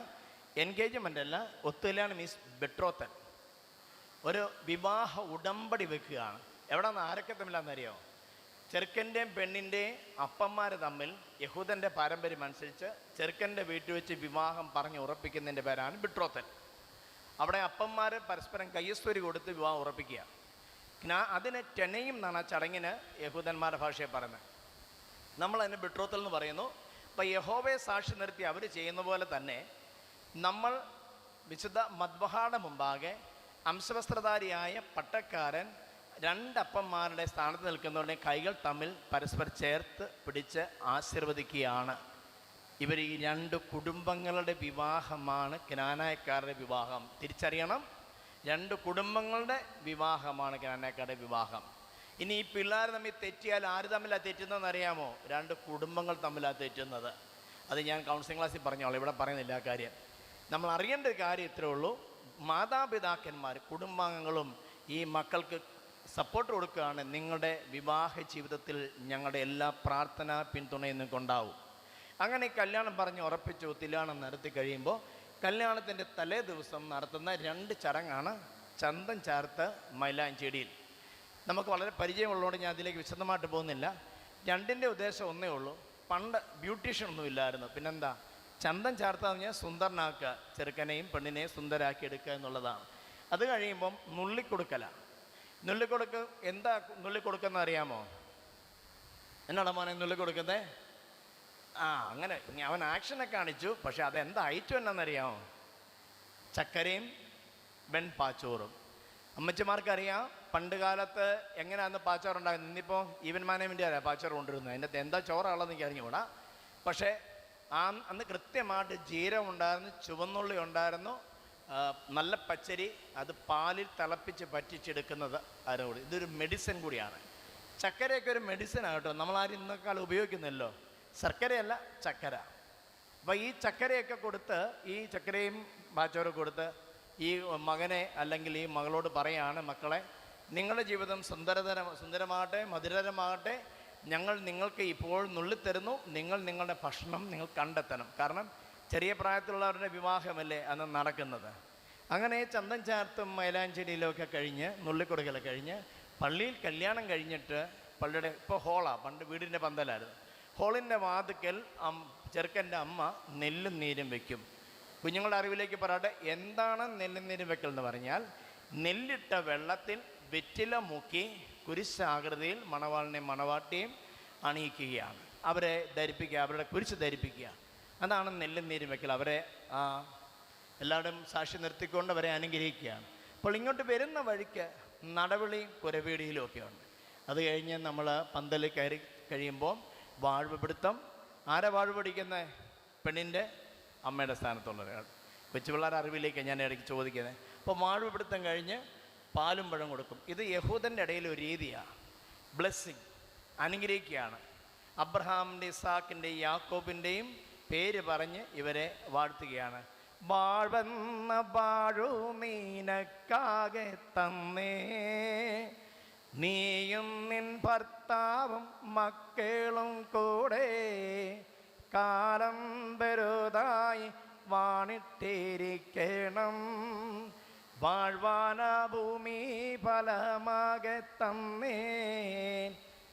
എൻഗേജ്മെൻ്റ് അല്ല, ഒത്തുകല്യാണം മീൻസ് ബെട്രോത്തൽ. ഒരു വിവാഹ ഉടമ്പടി വെക്കുകയാണ്. എവിടെ നിന്ന് ആരൊക്കെ തമ്മിലാണെന്നറിയോ? ചെറുക്കൻ്റെയും പെണ്ണിൻ്റെയും അപ്പന്മാർ തമ്മിൽ യഹൂദൻ്റെ പാരമ്പര്യം അനുസരിച്ച് ചെറുക്കൻ്റെ വീട്ടിൽ വെച്ച് വിവാഹം പറഞ്ഞ് ഉറപ്പിക്കുന്നതിൻ്റെ പേരാണ് ബിട്രോത്തൽ. അവിടെ അപ്പന്മാർ പരസ്പരം കയ്യസ്വരി കൊടുത്ത് വിവാഹം ഉറപ്പിക്കുക. അതിന് ടെനയും എന്നാണ് ആ ചടങ്ങിന് യഹൂദന്മാരുടെ ഭാഷയെ പറയുന്നത്. നമ്മളതിന് ബിട്രോത്തൽ എന്ന് പറയുന്നു. അപ്പോൾ യഹോവയെ സാക്ഷി നിർത്തി അവർ ചെയ്യുന്ന പോലെ തന്നെ നമ്മൾ വിശുദ്ധ മദ്ബഹായുടെ മുമ്പാകെ അംശവസ്ത്രധാരിയായ പട്ടക്കാരൻ 2 അപ്പന്മാരുടെ സ്ഥാനത്ത് നിൽക്കുന്നവരുടെ കൈകൾ തമ്മിൽ പരസ്പരം ചേർത്ത് പിടിച്ച് ആശീർവദിക്കുകയാണ്. ഇവർ ഈ 2 കുടുംബങ്ങളുടെ വിവാഹമാണ് ക്നാനായക്കാരുടെ വിവാഹം. തിരിച്ചറിയണം, 2 കുടുംബങ്ങളുടെ വിവാഹമാണ് ക്നാനായക്കാരുടെ വിവാഹം. ഇനി ഈ പിള്ളേർ തമ്മിൽ തെറ്റിയാൽ ആര് തമ്മിലാണ് തെറ്റുന്നതെന്ന് അറിയാമോ? 2 കുടുംബങ്ങൾ തമ്മിലാണ് തെറ്റുന്നത്. അത് ഞാൻ കൗൺസിലിംഗ് ക്ലാസ്സിൽ പറഞ്ഞോളാം, ഇവിടെ പറയുന്നില്ല ആ കാര്യം. നമ്മൾ അറിയേണ്ട ഒരു കാര്യം ഇത്രേ ഉള്ളൂ. മാതാപിതാക്കന്മാർ കുടുംബാംഗങ്ങളും ഈ മക്കൾക്ക് സപ്പോർട്ട് കൊടുക്കുകയാണ്. നിങ്ങളുടെ വിവാഹ ജീവിതത്തിൽ ഞങ്ങളുടെ എല്ലാ പ്രാർത്ഥനാ പിന്തുണയും നിങ്ങൾക്കുണ്ടാവും. അങ്ങനെ കല്യാണം പറഞ്ഞ് ഉറപ്പിച്ചു കല്യാണം നടത്തി കഴിയുമ്പോൾ കല്യാണത്തിൻ്റെ തലേ ദിവസം നടത്തുന്ന 2 ചടങ്ങാണ് ചന്തം ചാർത്ത് മൈലാഞ്ചേടിയിൽ. നമുക്ക് വളരെ പരിചയമുള്ളതുകൊണ്ട് ഞാൻ അതിലേക്ക് വിശദമായിട്ട് പോകുന്നില്ല. 2ൻ്റെ ഉദ്ദേശം ഒന്നേ ഉള്ളൂ. പണ്ട് ബ്യൂട്ടീഷ്യൻ ഒന്നും ഇല്ലായിരുന്നു. പിന്നെന്താ? ചന്തം ചാർത്താന്ന് പറഞ്ഞാൽ സുന്ദരനാക്കുക, ചെറുക്കനെയും പെണ്ണിനെയും സുന്ദരാക്കി എടുക്കുക എന്നുള്ളതാണ്. അത് കഴിയുമ്പം നുള്ളിക്കൊടുക്കലാണ്. എന്താ നുള്ളിക്കൊടുക്കുന്ന അറിയാമോ? എന്നാടാ മോനെ നുള്ളിക്കൊടുക്കുന്നത്? അങ്ങനെ അവൻ ആക്ഷനെ കാണിച്ചു. പക്ഷെ അതെന്താ ഐറ്റം എന്നാന്നറിയാമോ? ചക്കരയും വെൺപാച്ചോറും. അമ്മച്ചിമാർക്കറിയാം പണ്ട് കാലത്ത് എങ്ങനെയാന്ന് പാച്ചോറുണ്ടാകുന്നത്. ഇന്നിപ്പോൾ ഈവൻ മാനേജ്മെൻ്റ് പാച്ചോറ് കൊണ്ടുവരുന്നത്. അതിൻ്റെ എന്താ ചോറാണെന്ന് എനിക്ക് അറിഞ്ഞുകൂടാ. പക്ഷേ അന്ന് കൃത്യമായിട്ട് ജീരകം ഉണ്ടായിരുന്നു, ചുവന്നുള്ളി ഉണ്ടായിരുന്നു, നല്ല പച്ചരി, അത് പാലിൽ തിളപ്പിച്ച് പറ്റിച്ചെടുക്കുന്നത് ആരോട്. ഇതൊരു മെഡിസിൻ കൂടിയാണ്. ചക്കരയൊക്കെ ഒരു മെഡിസിനാണ് കേട്ടോ. നമ്മളാരും ഇന്നേക്കാളും ഉപയോഗിക്കുന്നില്ലോ. ശർക്കരയല്ല, ചക്കര. അപ്പോൾ ഈ ചക്കരയൊക്കെ കൊടുത്ത്, ഈ ചക്കരയും പാച്ചോറും കൊടുത്ത് ഈ മകനെ അല്ലെങ്കിൽ ഈ മകളോട് പറയാണ്, മക്കളെ നിങ്ങളുടെ ജീവിതം സുന്ദരമാകട്ടെ, മധുരമാകട്ടെ, ഞങ്ങൾ നിങ്ങൾക്ക് ഇപ്പോൾ നുള്ളിത്തരുന്നു, നിങ്ങൾ നിങ്ങളുടെ ഭക്ഷണം നിങ്ങൾ കണ്ടെത്തണം. കാരണം ചെറിയ പ്രായത്തിലുള്ളവരുടെ വിവാഹമല്ലേ അന്ന് നടക്കുന്നത്. അങ്ങനെ ചന്തം ചാർത്തും മൈലാഞ്ചേരിയിലൊക്കെ കഴിഞ്ഞ് നുള്ളിക്കൊടുക്കലൊക്കെ കഴിഞ്ഞ് പള്ളിയിൽ കല്യാണം കഴിഞ്ഞിട്ട് പള്ളിയുടെ ഇപ്പോൾ ഹോളാണ്, പണ്ട് വീടിൻ്റെ പന്തലായിരുന്നു, ഹോളിൻ്റെ വാതിക്കൽ ചെറുക്കൻ്റെ അമ്മ നെല്ലും നീരും വയ്ക്കും. കുഞ്ഞുങ്ങളുടെ അറിവിലേക്ക് പറയട്ടെ, എന്താണ് നെല്ലും നീരും വെക്കൽ എന്ന് പറഞ്ഞാൽ, നെല്ലിട്ട വെള്ളത്തിൽ വെറ്റില മുക്കി കുരിശാകൃതിയിൽ മണവാളിനെയും മണവാട്ടിയും അണിയിക്കുകയാണ്, അവരെ ധരിപ്പിക്കുക, അവരുടെ കുരിശ് ധരിപ്പിക്കുക. അതാണ് നെല്ലും നീരും വെക്കൽ. അവരെ എല്ലാവരും സാക്ഷി നിർത്തിക്കൊണ്ട് അവരെ അനുഗ്രഹിക്കുകയാണ്. അപ്പോൾ ഇങ്ങോട്ട് വരുന്ന വഴിക്ക് നടവിളിയും കുരവീടിയിലും ഒക്കെ ഉണ്ട്. അത് കഴിഞ്ഞ് നമ്മൾ പന്തലിൽ കയറി കഴിയുമ്പോൾ വാഴ്വ് പിടുത്തം. ആരെ വാഴ്വ് പിടിക്കുന്ന? പെണ്ണിൻ്റെ അമ്മയുടെ സ്ഥാനത്തുള്ള ഒരാൾ. കൊച്ചുപിള്ളേരുടെ അറിവിലേക്ക് ഞാൻ ഇടയ്ക്ക് ചോദിക്കുന്നത്. അപ്പോൾ വാഴ്വ് പിടുത്തം കഴിഞ്ഞ് പാലും പഴം കൊടുക്കും. ഇത് യഹൂദൻ്റെ ഇടയിൽ ഒരു രീതിയാണ്. ബ്ലെസ്സിങ്, അനുഗ്രഹിക്കുകയാണ്. അബ്രഹാമിൻ്റെ, ഇസാക്കിൻ്റെയും യാക്കോബിൻ്റെയും പേര് പറഞ്ഞ് ഇവരെ വാഴ്ത്തുകയാണ്. വാഴ്വെന്ന വാഴു നീനക്കാകെ തന്നേ, നീയും നിൻ ഭർത്താവും മക്കളും കൂടെ കാലം വെറുതായി വാണിട്ടിരിക്കണം, വാഴ്വാന ഭൂമി ഫലമാകെ തന്നേ.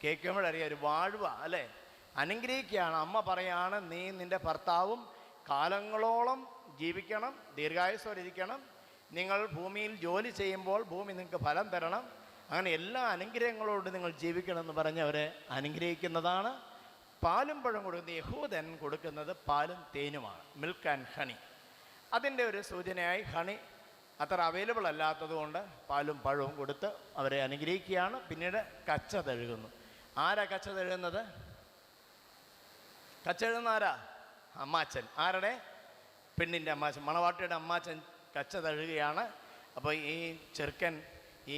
കേൾക്കുമ്പോഴറിയാം ഒരു വാഴ്വ അല്ലേ, അനുഗ്രഹിക്കുകയാണ്. അമ്മ പറയാണ്, നീ നിൻ്റെ ഭർത്താവും കാലങ്ങളോളം ജീവിക്കണം, ദീർഘായുസ്സോടിരിക്കണം, നിങ്ങൾ ഭൂമിയിൽ ജോലി ചെയ്യുമ്പോൾ ഭൂമി നിങ്ങൾക്ക് ഫലം തരണം, അങ്ങനെ എല്ലാ അനുഗ്രഹങ്ങളോടും നിങ്ങൾ ജീവിക്കണം എന്ന് പറഞ്ഞ് അവരെ അനുഗ്രഹിക്കുന്നതാണ്. പാലും പഴം കൊടുക്കുന്നത്, യഹൂദൻ കൊടുക്കുന്നത് പാലും തേനുമാണ്, മിൽക്ക് ആൻഡ് ഹണി. അതിൻ്റെ ഒരു സൂചനയായി ഹണി അത്ര അവൈലബിൾ അല്ലാത്തതുകൊണ്ട് പാലും പഴവും കൊടുത്ത് അവരെ അനുഗ്രഹിക്കുകയാണ്. പിന്നീട് കച്ച തഴുകുന്നു. ആരാ കച്ച തഴുകുന്നത്? കച്ച എഴുതുന്ന ആരാ? അമ്മാച്ചൻ. ആരുടെ? പെണ്ണിൻ്റെ അമ്മാച്ചൻ, മണവാട്ടിയുടെ അമ്മാച്ചൻ കച്ച തഴുകുകയാണ്. അപ്പോൾ ഈ ചെറുക്കൻ ഈ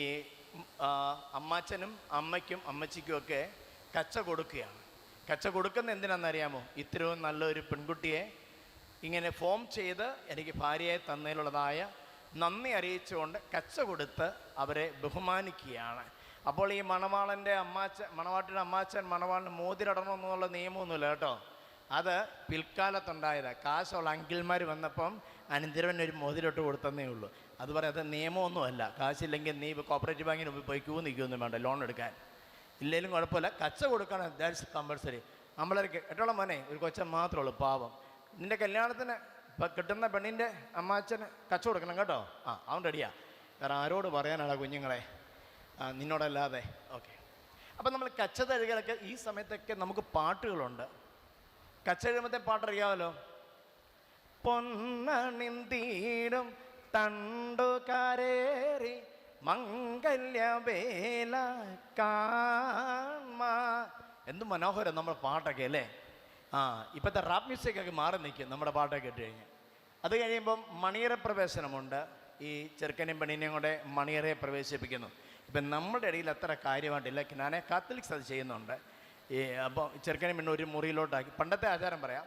അമ്മാച്ചനും അമ്മയ്ക്കും അമ്മച്ചിക്കുമൊക്കെ കച്ച കൊടുക്കുകയാണ്. കച്ച കൊടുക്കുന്ന എന്തിനാണെന്നറിയാമോ? ഇത്രയും നല്ലൊരു പെൺകുട്ടിയെ ഇങ്ങനെ ഫോം ചെയ്ത് എനിക്ക് ഭാര്യയെ തന്നതിലുള്ളതായ നന്ദി അറിയിച്ചുകൊണ്ട് കച്ച കൊടുത്ത് അവരെ ബഹുമാനിക്കുകയാണ്. അപ്പോൾ ഈ മണവാട്ടിയുടെ അമ്മാച്ചൻ മണവാളിന് മോതിരടണമെന്നുള്ള നിയമമൊന്നുമില്ല കേട്ടോ. അത് പിൽക്കാലത്തുണ്ടായത്. കാശുള്ള അങ്കിൾമാർ വന്നപ്പം അനന്തരവനൊരു മോതിരോട്ട് കൊടുത്തതേ ഉള്ളൂ. അത് പറയാം, അത് നിയമമൊന്നുമല്ല. കാശില്ലെങ്കിൽ നീ കോപ്പറേറ്റീവ് ബാങ്കിന് പോയി ക്യൂ നിൽക്കുകയൊന്നും വേണ്ട ലോൺ എടുക്കാൻ. ഇല്ലെങ്കിലും കുഴപ്പമില്ല, കച്ച കൊടുക്കണം, ദാറ്റ്സ് കമ്പൾസറി. നമ്മളൊക്കെ കേട്ടോളം മോനെ, ഒരു കൊച്ചൻ മാത്രമേ ഉള്ളൂ പാവം. നിൻ്റെ കല്യാണത്തിന് ഇപ്പം കിട്ടുന്ന പെണ്ണിൻ്റെ അമ്മാച്ചന് കച്ച കൊടുക്കണം കേട്ടോ. അവൻ റെഡിയാ. കാരണം ആരോട് പറയാനാണ് കുഞ്ഞുങ്ങളെ, നിന്നോടല്ലാതെ. ഓക്കെ. അപ്പം നമ്മൾ കച്ച തഴുകലൊക്കെ ഈ സമയത്തൊക്കെ നമുക്ക് പാട്ടുകളുണ്ട്. കച്ച എഴുതുമ്പത്തെ പാട്ടറിയാമല്ലോ. പൊന്നണിന്തീടും തണ്ടുകാരേറി മംഗല്യവേല കാൺമാ. എന്ത് മനോഹരം നമ്മുടെ പാട്ടൊക്കെ അല്ലേ. ഇപ്പോഴത്തെ റാപ്പ് മ്യൂസിക്കൊക്കെ മാറി നിൽക്കും നമ്മുടെ പാട്ടൊക്കെ ഇട്ട് കഴിഞ്ഞ്. അത് കഴിയുമ്പം മണിയറ പ്രവേശനമുണ്ട്. ഈ ചെറുക്കനെയും പെണ്ണിനെയും കൂടെ മണിയറയെ പ്രവേശിപ്പിക്കുന്നു. ഇപ്പം നമ്മുടെ ഇടയിൽ അത്ര കാര്യമായിട്ടില്ല. ഞാൻ കാത്തലിക്സ് അത് ചെയ്യുന്നുണ്ട്. അപ്പോൾ ചെറുക്കനെയും പെണ്ണും ഒരു മുറിയിലോട്ടാക്കി, പണ്ടത്തെ ആചാരം പറയാം,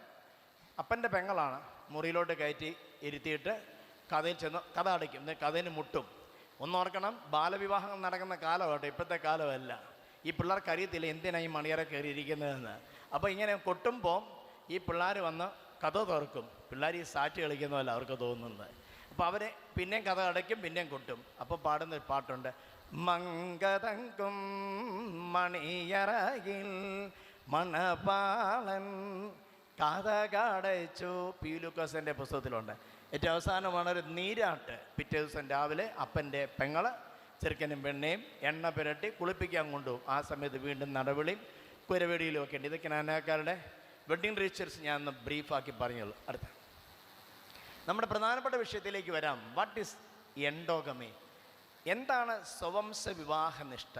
അപ്പൻ്റെ പെങ്ങളാണ്, മുറിയിലോട്ട് കയറ്റി ഇരുത്തിയിട്ട് കഥയിൽ ചെന്ന് കഥ അടയ്ക്കും, കഥയിൽ മുട്ടും. ഒന്നോർക്കണം, ബാലവിവാഹം നടക്കുന്ന കാലമാട്ടോ, ഇപ്പോഴത്തെ കാലമല്ല. ഈ പിള്ളേർക്ക് അറിയത്തില്ല എന്തിനാണ് ഈ മണിയറ കയറിയിരിക്കുന്നതെന്ന്. അപ്പോൾ ഇങ്ങനെ കൊട്ടുമ്പോൾ ഈ പിള്ളേർ വന്ന് കഥ തുറക്കും. പിള്ളേർ ഈ സാറ്റ് കളിക്കുന്നതല്ല അവർക്ക് തോന്നുന്നത്. അപ്പോൾ അവരെ പിന്നെയും കഥ അടയ്ക്കും, പിന്നെയും കൊട്ടും. അപ്പോൾ പാടുന്ന ഒരു പാട്ടുണ്ട്, മങ്കതങ്കും മണിയറയിൽ മണപാളൻ കഥകടച്ചു. പി ലൂക്കോസിൻ്റെ പുസ്തകത്തിലുണ്ട്. ഏറ്റവും അവസാനമാണ് ഒരു നീരാട്ട്. പിറ്റേ ദിവസം രാവിലെ അപ്പൻ്റെ പെങ്ങള് ചെറുക്കനും പെണ്ണേയും എണ്ണ പുരട്ടി കുളിപ്പിക്കാൻ കൊണ്ടുപോകും. ആ സമയത്ത് വീണ്ടും നടവിളിയും കുരവെടിയിലും ഒക്കെ ഉണ്ട്. ഇതൊക്കെ നാനാക്കാരുടെ വെഡ്ഡിങ് റിച്വൽസ് ഞാൻ ഒന്ന് ബ്രീഫാക്കി പറഞ്ഞോളൂ. അടുത്ത നമ്മുടെ പ്രധാനപ്പെട്ട വിഷയത്തിലേക്ക് വരാം. What is endogamy? എന്താണ് സ്വവംശ വിവാഹനിഷ്ഠ?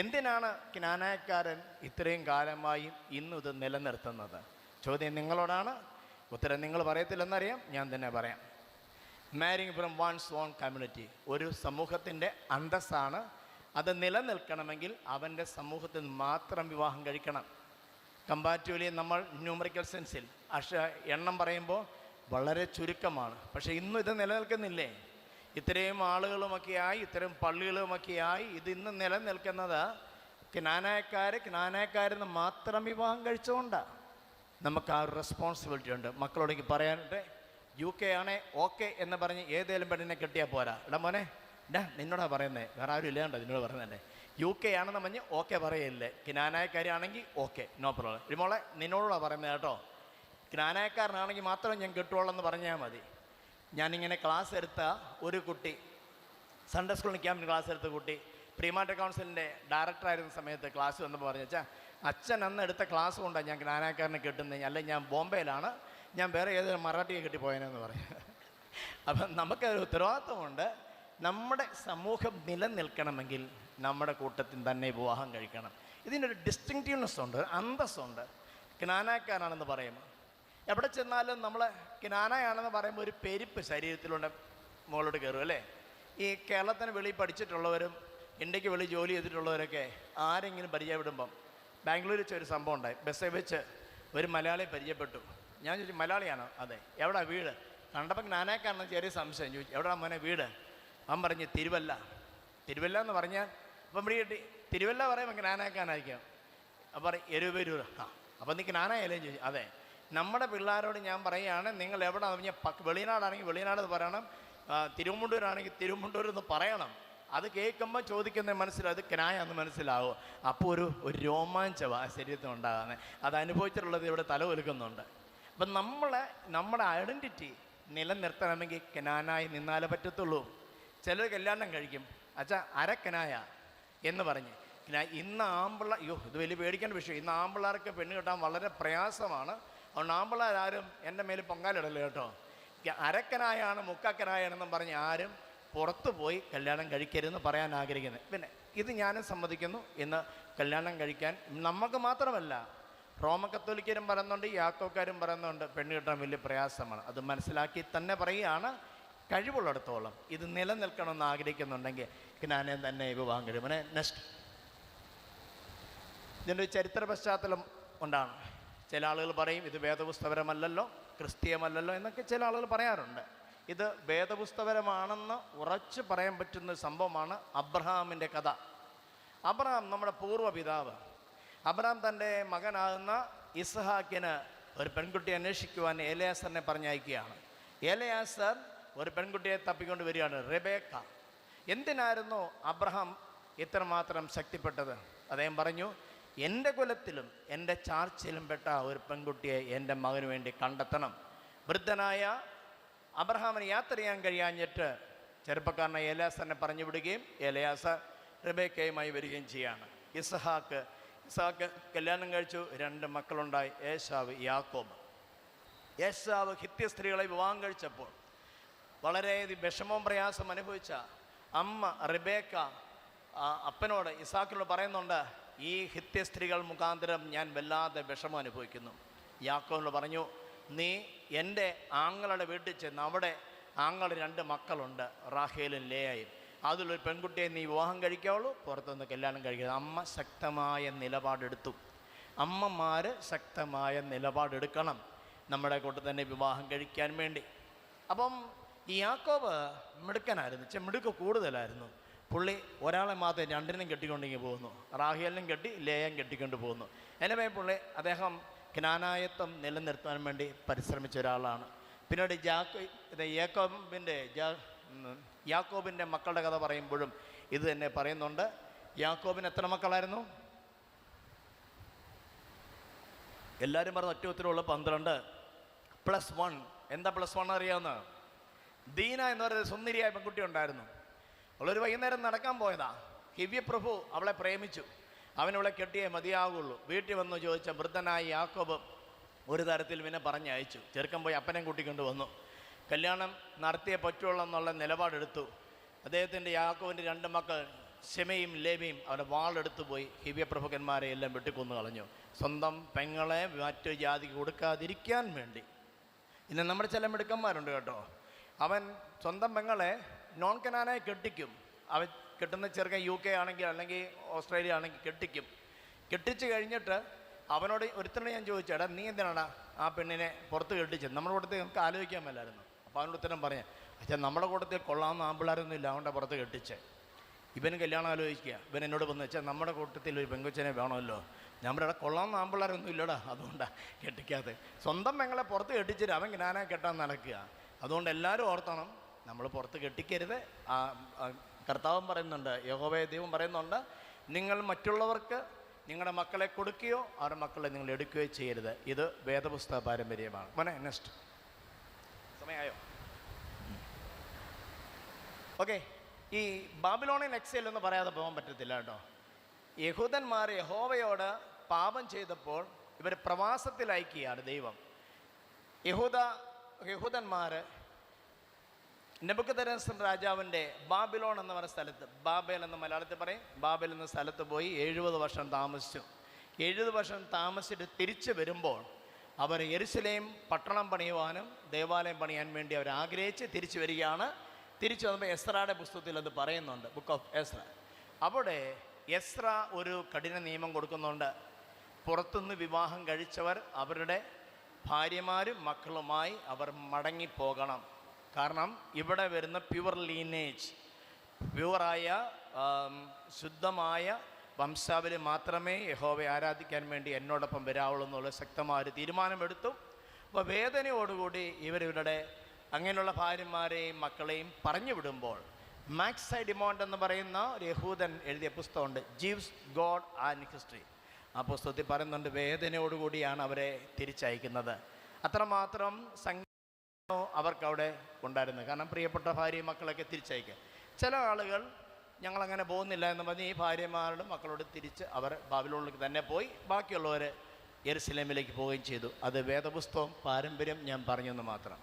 എന്തിനാണ് ക്നാനായക്കാരൻ ഇത്രയും കാലമായി ഇന്നും ഇത് നിലനിർത്തുന്നത്? ചോദ്യം നിങ്ങളോടാണ്. ഉത്തരം നിങ്ങൾ പറയത്തില്ലെന്നറിയാം, ഞാൻ തന്നെ പറയാം. Marrying from one's own community, ഒരു സമൂഹത്തിൻ്റെ അന്തസ്സാണ്. അത് നിലനിൽക്കണമെങ്കിൽ അവൻ്റെ സമൂഹത്തിൽ മാത്രം വിവാഹം കഴിക്കണം. കമ്പാരിറ്റീവ്ലി നമ്മൾ ന്യൂമറിക്കൽ സെൻസിൽ എണ്ണം പറയുമ്പോൾ വളരെ ചുരുക്കമാണ്. പക്ഷേ ഇന്നും ഇത് നിലനിൽക്കുന്നില്ലേ? ഇത്രയും ആളുകളുമൊക്കെയായി, ഇത്രയും പള്ളികളുമൊക്കെയായി ഇത് ഇന്ന് നിലനിൽക്കുന്നത് ക്നാനായക്കാരെന്ന് മാത്രം വിവാഹം കഴിച്ചുകൊണ്ടാണ്. നമുക്ക് ആ ഒരു റെസ്പോൺസിബിലിറ്റി ഉണ്ട്. മക്കളോടേക്ക് പറയാനുണ്ട്, UK ആണേ ഓക്കെ എന്ന് പറഞ്ഞ് ഏതേലും പെണ്ണിനെ കെട്ടിയാൽ പോരാ. എടാ മോനെ, നിന്നോടാ പറയുന്നത്, വേറെ ആരും ഇല്ലാണ്ടോ നിന്നോട് പറയുന്നതല്ലേ. UK ആണെന്ന് പറഞ്ഞ് ഓക്കെ പറയില്ലേ. ക്നാനായക്കാരാണെങ്കിൽ ഓക്കെ, നോ പ്രോബ്ലം. ഇടിമോളെ നിന്നോടാ പറയുന്നത് കേട്ടോ, ക്നാനായക്കാരനാണെങ്കിൽ മാത്രം ഞാൻ കെട്ടുവോളൂ എന്ന് പറഞ്ഞാൽ മതി. ഞാനിങ്ങനെ ക്ലാസ് എടുത്ത ഒരു കുട്ടി, സൺഡേ സ്കൂളിൽ ക്യാമ്പിന് ക്ലാസ് എടുത്ത കുട്ടി, പ്രീമാറ്റർ കൗൺസിലിൻ്റെ ഡയറക്ടറായിരുന്ന സമയത്ത് ക്ലാസ് വന്നപ്പോൾ പറഞ്ഞു, വെച്ചാൽ അച്ഛൻ അന്ന് എടുത്ത ക്ലാസ് കൊണ്ടാണ് ഞാൻ ക്നാനായക്കാരനെ കെട്ടുന്നത്, അല്ലെങ്കിൽ ഞാൻ ബോംബെയിലാണ്, ഞാൻ വേറെ ഏതൊരു മറാഠിയെ കെട്ടിപ്പോയെന്ന് പറയും. അപ്പം നമുക്കൊരു ഉത്തരവാദിത്വമുണ്ട്. നമ്മുടെ സമൂഹം നിലനിൽക്കണമെങ്കിൽ നമ്മുടെ കൂട്ടത്തിൽ തന്നെ വിവാഹം കഴിക്കണം. ഇതിനൊരു ഡിസ്റ്റിങ്റ്റീവ്നെസ് ഉണ്ട്, അന്തസ്സുണ്ട്. ക്നാനായക്കാരാണെന്ന് പറയുമ്പോൾ എവിടെ ചെന്നാലും നമ്മൾ ക്നാനായാണെന്ന് പറയുമ്പോൾ ഒരു പെരുപ്പ് ശരീരത്തിലുണ്ട്, മുകളോട് കയറും അല്ലേ. ഈ കേരളത്തിന് വെളിയിൽ പഠിച്ചിട്ടുള്ളവരും ഇന്ത്യക്ക് വെളി ജോലി ചെയ്തിട്ടുള്ളവരൊക്കെ ആരെങ്കിലും പരിചയപ്പെടുമ്പം, ബാംഗ്ലൂർ വെച്ച് ഒരു സംഭവം ഉണ്ടായി. ബസ്സിൽ വെച്ച് ഒരു മലയാളിയെ പരിചയപ്പെട്ടു. ഞാൻ ചോദിച്ചു, മലയാളിയാണോ? അതെ. എവിടെ വീട്? കണ്ടപ്പോൾ ക്നാനായക്കാരനെന്ന് ചെറിയ സംശയം ചോദിച്ചു, എവിടെയാണ് മോനെ വീട്? അവൻ പറഞ്ഞ് തിരുവല്ല. തിരുവല്ല എന്ന് പറഞ്ഞാൽ അപ്പം ഇവിടെ കിട്ടി. തിരുവല്ല പറയുമ്പോൾ ക്നാനായക്കാരനായിരിക്കും. അപ്പം പറയും എരുപേരൂർ. അപ്പം നീ ക്നാനായല്ലേ ചോദിച്ചു. അതെ. നമ്മുടെ പിള്ളേരോട് ഞാൻ പറയുകയാണ്, നിങ്ങൾ എവിടെ പറഞ്ഞാൽ വെളിനാടാണെങ്കിൽ വെളിനാട് പറയണം, തിരുവമുണ്ടൂരാണെങ്കിൽ തിരുവമുണ്ടൂർ എന്ന് പറയണം. അത് കേൾക്കുമ്പോൾ ചോദിക്കുന്നത് മനസ്സിലാവും, അത് ക്നായ എന്ന് മനസ്സിലാവും. അപ്പോൾ ഒരു രോമാഞ്ചമാണ് ശരീരത്തിൽ ഉണ്ടാകുന്നത്. അത് അനുഭവിച്ചിട്ടുള്ളത് ഇവിടെ തലവൊലുക്കുന്നുണ്ട്. അപ്പം നമ്മുടെ ഐഡൻറ്റിറ്റി നിലനിർത്തണമെങ്കിൽ ക്നാനായി നിന്നാലേ പറ്റത്തുള്ളൂ. ചിലർ കല്യാണം കഴിക്കും, അച്ഛാ അരക്കനായ എന്ന് പറഞ്ഞ്. ഇന്ന് ഇത് വലിയ പേടിക്കേണ്ട വിഷയം. ഇന്ന് ആമ്പിള്ളേർക്ക് പെണ്ണ് കിട്ടാൻ വളരെ പ്രയാസമാണ്. അതുകൊണ്ട് ആമ്പിള്ളേരാരും എൻ്റെ മേൽ പൊങ്കാലിടല്ലേ കേട്ടോ. അരക്കനായാണ് മുക്കക്കനായാണെന്നും പറഞ്ഞ് ആരും പുറത്തു പോയി കല്യാണം കഴിക്കരുതെന്ന് പറയാൻ ആഗ്രഹിക്കുന്നത്. പിന്നെ ഇത് ഞാനും സമ്മതിക്കുന്നു. ഇന്ന് കല്യാണം കഴിക്കാൻ നമുക്ക് മാത്രമല്ല, റോമ കത്തോലിക്കരും പറയുന്നുണ്ട്, യാക്കോക്കാരും പറയുന്നുണ്ട്, പെണ്ണ് കിട്ടാൻ വലിയ പ്രയാസമാണ്. അത് മനസ്സിലാക്കി തന്നെ പറയുകയാണ്. കഴിവുള്ളിടത്തോളം ഇത് നിലനിൽക്കണമെന്ന് ആഗ്രഹിക്കുന്നുണ്ടെങ്കിൽ ക്നാനെ തന്നെ വിവാഹം കഴിയും. നെക്സ്റ്റ്, ഇതിൻ്റെ ഒരു ചരിത്ര പശ്ചാത്തലം ഉണ്ടാണ്. ചില ആളുകൾ പറയും ഇത് വേദപുസ്തകപരമല്ലല്ലോ, ക്രിസ്തീയമല്ലല്ലോ എന്നൊക്കെ ചില ആളുകൾ പറയാറുണ്ട്. ഇത് വേദപുസ്തകപരമാണെന്ന് ഉറച്ചു പറയാൻ പറ്റുന്ന സംഭവമാണ് അബ്രഹാമിൻ്റെ കഥ. അബ്രഹാം നമ്മുടെ പൂർവ്വപിതാവ്. അബ്രഹാം തൻ്റെ മകനാകുന്ന ഇസ്ഹാക്കിന് ഒരു പെൺകുട്ടിയെ അന്വേഷിക്കുവാൻ എലയാസറിനെ പറഞ്ഞയക്കുകയാണ്. എലയാസർ ഒരു പെൺകുട്ടിയെ തപ്പിക്കൊണ്ട് വരികയാണ്, റെബേക്ക. എന്തിനായിരുന്നു അബ്രഹാം ഇത്രമാത്രം ശക്തിപ്പെട്ടത്? അദ്ദേഹം പറഞ്ഞു, എൻ്റെ കുലത്തിലും എൻ്റെ ചാർച്ചയിലും പെട്ട ഒരു പെൺകുട്ടിയെ എൻ്റെ മകന് വേണ്ടി കണ്ടെത്തണം. വൃദ്ധനായ അബ്രഹാമിന് യാത്ര ചെയ്യാൻ കഴിയാഞ്ഞിട്ട് ചെറുപ്പക്കാരനായ എലയാസറിനെ പറഞ്ഞു വിടുകയും എലയാസർ റെബേക്കയുമായി വരികയും ചെയ്യാണ്. ഇസ്ഹാക്ക് കല്യാണം കഴിച്ചു. 2 മക്കളുണ്ടായി, ഏശാവ്, യാക്കോബ്. ഏശാവ് ഹിത്യ സ്ത്രീകളെ വിവാഹം കഴിച്ചപ്പോൾ വളരെയധികം വിഷമവും പ്രയാസം അനുഭവിച്ച അമ്മ റെബേക്ക അപ്പനോട്, ഇസാക്കിനോട് പറയുന്നുണ്ട്, ഈ ഹിത്യ സ്ത്രീകൾ മുഖാന്തരം ഞാൻ വല്ലാതെ വിഷമം അനുഭവിക്കുന്നു. യാക്കോബിനോട് പറഞ്ഞു, നീ എൻ്റെ ആങ്ങളുടെ വീട്ടിൽ ചെന്ന് അവിടെ ആങ്ങളുടെ 2 മക്കളുണ്ട്, റാഹേലും ലേയായും, അതിലൊരു പെൺകുട്ടിയെ നീ വിവാഹം കഴിക്കാവുള്ളൂ, പുറത്തുനിന്ന് കല്യാണം കഴിക്കരുത്. അമ്മ ശക്തമായ നിലപാടെടുത്തു. അമ്മമാർ ശക്തമായ നിലപാടെടുക്കണം നമ്മുടെ കൂട്ടത്തിൽ തന്നെ വിവാഹം കഴിക്കാൻ വേണ്ടി. അപ്പം ഈ യാക്കോബ് മിടുക്കനായിരുന്നു, മിടുക്ക് കൂടുതലായിരുന്നു. പുള്ളി ഒരാളെ മാത്രം 2നും കെട്ടിക്കൊണ്ടെങ്കിൽ പോകുന്നു, റാഹേലിനും കെട്ടി, ലേയം കെട്ടിക്കൊണ്ട് പോകുന്നു. எனவே അദ്ദേഹം ക്നാനായത്വം നിലനിർത്താൻ വേണ്ടി പരിശ്രമിച്ച ഒരാളാണ്. പിന്നീട് യാക്കോബിൻ്റെ മക്കളുടെ കഥ പറയുമ്പോഴും ഇത് തന്നെ പറയുന്നുണ്ട്. യാക്കോബിന് എത്ര മക്കളായിരുന്നു? എല്ലാവരും പറഞ്ഞ ഒറ്റ ഉത്തരവുള്ള 12 + 1. എന്താ +1 അറിയാവുന്ന? ദീന എന്ന് പറയുന്ന സുന്ദരിയായ പെൺകുട്ടി ഉണ്ടായിരുന്നു. അവളൊരു വൈകുന്നേരം നടക്കാൻ പോയതാ. ഹിവ്യപ്രഭു അവളെ പ്രേമിച്ചു. അവനവളെ കെട്ടിയേ മതിയാകുള്ളൂ. വീട്ടിൽ വന്നു ചോദിച്ച വൃദ്ധനായ യാക്കോബ് ഒരു തരത്തിൽ പിന്നെ പറഞ്ഞയച്ചു. ചെറുക്കൻ പോയി അപ്പനെയും കൂട്ടിക്കൊണ്ട് വന്നു. കല്യാണം നടത്തിയേ പറ്റുള്ളൂ എന്നുള്ള നിലപാടെടുത്തു. അദ്ദേഹത്തിൻ്റെ യാക്കോബിൻ്റെ 2 മക്കൾ ശെമയും ലേവിയും അവരുടെ വാളെടുത്തു പോയി ഹിവ്യപ്രഭുക്കന്മാരെ എല്ലാം വെട്ടിക്കൊന്നു കളഞ്ഞു, സ്വന്തം പെങ്ങളെ മറ്റു ജാതിക്ക് കൊടുക്കാതിരിക്കാൻ വേണ്ടി. ഇന്ന് നമ്മുടെ ചില മിടുക്കന്മാരുണ്ട് കേട്ടോ. അവൻ സ്വന്തം പെങ്ങളെ നോൺ കനാനായി കെട്ടിക്കും. അവൻ കെട്ടുന്ന ചെറുക്കൻ UK ആണെങ്കിൽ അല്ലെങ്കിൽ ഓസ്ട്രേലിയ ആണെങ്കിൽ കെട്ടിക്കും. കെട്ടിച്ച് കഴിഞ്ഞിട്ട് അവനോട് ഒരുത്തനെ ഞാൻ ചോദിച്ചു, എടാ നീ എന്തിനാടാ ആ പെണ്ണിനെ പുറത്ത് കെട്ടിച്ചത്? നമ്മുടെ കൂട്ടത്തിൽ നമുക്ക് ആലോചിക്കാൻ മേലായിരുന്നു. അപ്പോൾ അവനോട് ഉത്തരം പറഞ്ഞ അച്ഛാ നമ്മുടെ കൂട്ടത്തിൽ കൊള്ളാവുന്ന ആമ്പിള്ളാരൊന്നും ഇല്ല, അവൻ്റെ പുറത്ത് കെട്ടിച്ച്. ഇവന് കല്യാണം ആലോചിക്കുക. ഇവൻ എന്നോട് വന്ന് വെച്ചാൽ നമ്മുടെ കൂട്ടത്തിൽ ഒരു പെങ്കൊച്ചനെ വേണമല്ലോ. ഞാൻ ഇവിടെ കൊള്ളാവുന്ന ആമ്പിള്ളാരൊന്നും ഇല്ലടാ, അതുകൊണ്ടാണ് കെട്ടിക്കാതെ. സ്വന്തം പെങ്ങളെ പുറത്ത് കെട്ടിച്ചിട്ട് അവൻ ജ്ഞാനം കെട്ടാൻ നടക്കുക. അതുകൊണ്ട് എല്ലാവരും ഓർത്തണം, നമ്മൾ പുറത്ത് കെട്ടിക്കരുത്. കർത്താവും പറയുന്നുണ്ട്, യഹോവയെ ദൈവം പറയുന്നുണ്ട്, നിങ്ങൾ മറ്റുള്ളവർക്ക് നിങ്ങളുടെ മക്കളെ കൊടുക്കുകയോ അവരുടെ മക്കളെ നിങ്ങൾ എടുക്കുകയോ ചെയ്യരുത്. ഇത് വേദപുസ്തക പാരമ്പര്യമാണ്. മോനെ നെക്സ്റ്റ് സമയമായോ? ഓക്കെ. ഈ ബാബിലോണിയൻ എക്സൈൽ എന്ന് പറയാതെ പോകാൻ പറ്റത്തില്ല കേട്ടോ. യഹൂദന്മാർ യഹോവയോട് പാപം ചെയ്തപ്പോൾ ഇവർ പ്രവാസത്തിലയക്കുകയാണ് ദൈവം. യഹൂദന്മാർ നെബൂഖദ്നേസർ രാജാവിൻ്റെ ബാബിലോൺ എന്ന് പറയുന്ന സ്ഥലത്ത്, ബാബേൽ എന്ന് മലയാളത്തിൽ പറയും, ബാബേൽ എന്ന സ്ഥലത്ത് പോയി 70 വർഷം താമസിച്ചു. 70 വർഷം താമസിച്ചിട്ട് തിരിച്ചു വരുമ്പോൾ അവർ യെരുശലേം പട്ടണം പണിയുവാനും ദേവാലയം പണിയാൻ വേണ്ടി അവർ ആഗ്രഹിച്ച് തിരിച്ചു വരികയാണ്. തിരിച്ചു വന്നപ്പോൾ എസ്രയുടെ പുസ്തകത്തിൽ അത് പറയുന്നുണ്ട്, ബുക്ക് ഓഫ് എസ്ര. അവിടെ എസ്ര ഒരു കഠിന നിയമം കൊടുക്കുന്നുണ്ട്. പുറത്തുനിന്ന് വിവാഹം കഴിച്ചവർ അവരുടെ ഭാര്യമാരും മക്കളുമായി അവർ മടങ്ങിപ്പോകണം. കാരണം ഇവിടെ വരുന്ന പ്യുവർ ലീനേജ്, പ്യുവറായ ശുദ്ധമായ വംശാവലി മാത്രമേ യഹോവയെ ആരാധിക്കാൻ വേണ്ടി എന്നോടൊപ്പം വരാവുള്ളൂ എന്നുള്ള ശക്തമായ ഒരു തീരുമാനമെടുത്തു. അപ്പോൾ വേദനയോടുകൂടി ഇവരുടെ അങ്ങനെയുള്ള ഭാര്യമാരെയും മക്കളെയും പറഞ്ഞു വിടുമ്പോൾ മാക്സ് ഡിമോണ്ട് എന്ന് പറയുന്ന ഒരു യഹൂദൻ എഴുതിയ പുസ്തകമുണ്ട്, ജീവ്സ് ഗോഡ് ആൻഡ് ഹിസ്റ്ററി. ആ പുസ്തകത്തിൽ പറയുന്നുണ്ട് വേദനയോടുകൂടിയാണ് അവരെ തിരിച്ചയക്കുന്നത്. അത്രമാത്രം അവർക്കവിടെ ഉണ്ടായിരുന്നത്. കാരണം പ്രിയപ്പെട്ട ഭാര്യയും മക്കളൊക്കെ തിരിച്ചയക്കുക. ചില ആളുകൾ ഞങ്ങളങ്ങനെ പോകുന്നില്ല എന്ന് പറഞ്ഞ് ഈ ഭാര്യമാരുടെ മക്കളോട് തിരിച്ച് അവർ ബാബിലോണിലേക്ക് തന്നെ പോയി, ബാക്കിയുള്ളവർ യെരുശലേമിലേക്ക് പോവുകയും ചെയ്തു. അത് വേദപുസ്തകം പാരമ്പര്യം ഞാൻ പറഞ്ഞെന്ന് മാത്രം.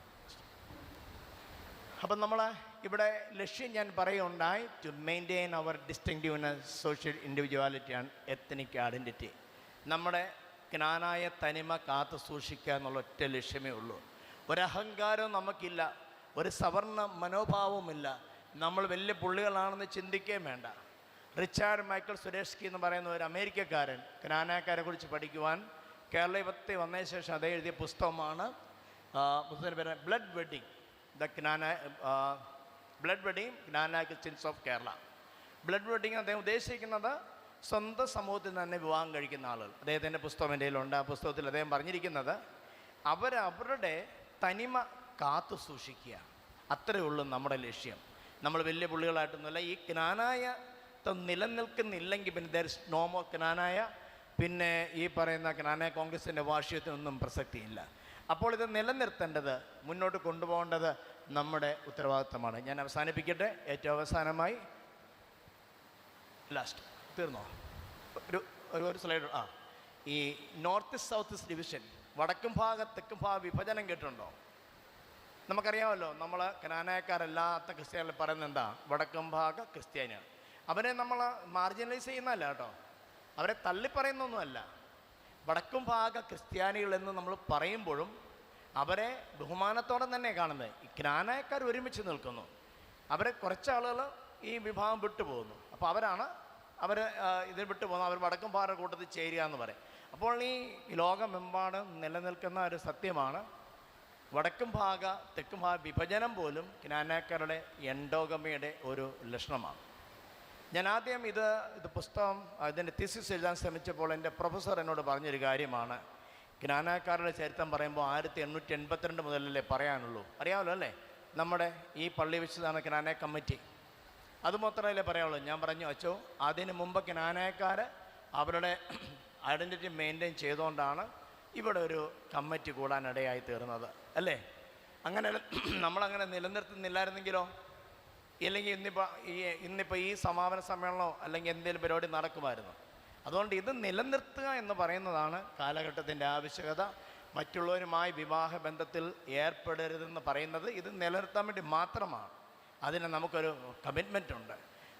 അപ്പം നമ്മൾ ഇവിടെ ലക്ഷ്യം ഞാൻ പറയുകയുണ്ടായി, to maintain our distinctiveness, social individuality and ethnic identity. നമ്മുടെ ജ്ഞാനായ തനിമ കാത്തു സൂക്ഷിക്കുക എന്നുള്ള ഒറ്റ ലക്ഷ്യമേ ഉള്ളൂ. ഒരഹങ്കാരവും നമുക്കില്ല, ഒരു സവർണ മനോഭാവവുമില്ല. നമ്മൾ വലിയ പുള്ളികളാണെന്ന് ചിന്തിക്കുകയും വേണ്ട. റിച്ചാർഡ് മൈക്കിൾ സുരേഷ്കി എന്ന് പറയുന്ന ഒരു അമേരിക്കക്കാരൻ ജ്ഞാനാക്കാരെ കുറിച്ച് പഠിക്കുവാൻ കേരളത്തിൽ വന്നതിന് ശേഷം അതേ എഴുതിയ പുസ്തകമാണ്, പുസ്തകത്തിൻ്റെ പേര് ബ്ലഡ് വെഡിങ്, ബ്ലഡ് വെഡിങ് ജ്ഞാന Christians of Kerala. Blood wedding അദ്ദേഹം ഉദ്ദേശിക്കുന്നത് സ്വന്തം സമൂഹത്തിൽ തന്നെ വിവാഹം കഴിക്കുന്ന ആളുകൾ. അദ്ദേഹത്തിൻ്റെ പുസ്തകം എൻ്റെ കയ്യിലുണ്ട്. ആ പുസ്തകത്തിൽ അദ്ദേഹം പറഞ്ഞിരിക്കുന്നത് അവരവരുടെ തനിമ കാത്തു സൂക്ഷിക്കുക, അത്രയേ ഉള്ളൂ നമ്മുടെ ലക്ഷ്യം. നമ്മൾ വലിയ പുള്ളികളായിട്ടൊന്നുമല്ല. ഈ ജ്ഞാനായത്വം നിലനിൽക്കുന്നില്ലെങ്കിൽ പിന്നെ ദർ ഇസ് നോ മോർ ജ്ഞാനായ, പിന്നെ ഈ പറയുന്ന ജ്ഞാനായ കോൺഗ്രസിൻ്റെ വാർഷികത്തിനൊന്നും പ്രസക്തിയില്ല. അപ്പോൾ ഇത് നിലനിർത്തേണ്ടത്, മുന്നോട്ട് കൊണ്ടുപോകേണ്ടത് നമ്മുടെ ഉത്തരവാദിത്തമാണ്. ഞാൻ അവസാനിപ്പിക്കട്ടെ. ഏറ്റവും അവസാനമായി ലാസ്റ്റ് തീർന്നോ? ഒരു സ്ലൈഡ്. ഈ north east south east division, വടക്കും ഭാഗം തെക്കും ഭാഗം വിഭജനം കേട്ടിട്ടുണ്ടോ? നമുക്കറിയാമല്ലോ, നമ്മൾ കനാനായക്കാരല്ലാത്ത ക്രിസ്ത്യാനികൾ പറയുന്നത് എന്താ? വടക്കും ഭാഗം ക്രിസ്ത്യാനിയാണ്. അവരെ നമ്മൾ മാർജിനലൈസ് ചെയ്യുന്നതല്ല കേട്ടോ, അവരെ തള്ളിപ്പറയുന്നൊന്നുമല്ല. വടക്കും ഭാഗ ക്രിസ്ത്യാനികൾ എന്ന് നമ്മൾ പറയുമ്പോഴും അവരെ ബഹുമാനത്തോടെ തന്നെ കാണുന്നത്. ഈ ജ്ഞാനായക്കാർ ഒരുമിച്ച് നിൽക്കുന്നു, അവരെ കുറച്ചാളുകൾ ഈ വിഭാഗം വിട്ടുപോകുന്നു. അപ്പോൾ അവർ ഇതിൽ വിട്ടുപോകുന്നു, അവർ വടക്കും ഭാഗ കൂട്ടത്തിൽ ചേരുക എന്ന് പറയും. അപ്പോൾ ഈ ലോകമെമ്പാടും നിലനിൽക്കുന്ന ഒരു സത്യമാണ്, വടക്കും ഭാഗ തെക്കും ഭാഗ വിഭജനം പോലും ജ്ഞാനായക്കാരുടെ എൻഡോഗമിയുടെ ഒരു ലക്ഷണമാണ്. ഞാൻ ആദ്യം ഇത് പുസ്തകം ഇതിൻ്റെ തീസിസ് എഴുതാൻ ശ്രമിച്ചപ്പോൾ എൻ്റെ പ്രൊഫസർ എന്നോട് പറഞ്ഞൊരു കാര്യമാണ്, ജ്ഞാനായക്കാരുടെ ചരിത്രം പറയുമ്പോൾ 1882 മുതലല്ലേ പറയാനുള്ളൂ. അറിയാമല്ലോ അല്ലേ? നമ്മുടെ ഈ പള്ളി വെച്ചതാണ് ജ്ഞാനായ കമ്മിറ്റി, അതുമാത്രമല്ലേ പറയാനുള്ളൂ. ഞാൻ പറഞ്ഞു, അച്ചോ അതിന് മുമ്പ് ജ്ഞാനായക്കാർ അവരുടെ ഐഡൻറ്റിറ്റി മെയിൻറ്റെയിൻ ചെയ്തുകൊണ്ടാണ് ഇവിടെ ഒരു കമ്മിറ്റി കൂടാനിടയായി തീർന്നത് അല്ലേ? അങ്ങനെ നമ്മളങ്ങനെ നിലനിർത്തുന്നില്ലായിരുന്നെങ്കിലോ, ഇല്ലെങ്കിൽ ഇന്നിപ്പോൾ ഈ സമാപന സമ്മേളനമോ അല്ലെങ്കിൽ എന്തെങ്കിലും പരിപാടി നടക്കുമായിരുന്നു. അതുകൊണ്ട് ഇത് നിലനിർത്തുക എന്ന് പറയുന്നതാണ് കാലഘട്ടത്തിൻ്റെ ആവശ്യകത. മറ്റുള്ളവരുമായി വിവാഹ ബന്ധത്തിൽ ഏർപ്പെടരുതെന്ന് പറയുന്നത് ഇത് നിലനിർത്താൻ വേണ്ടി മാത്രമാണ്. അതിന് നമുക്കൊരു കമ്മിറ്റ്മെൻ്റ് ഉണ്ട്.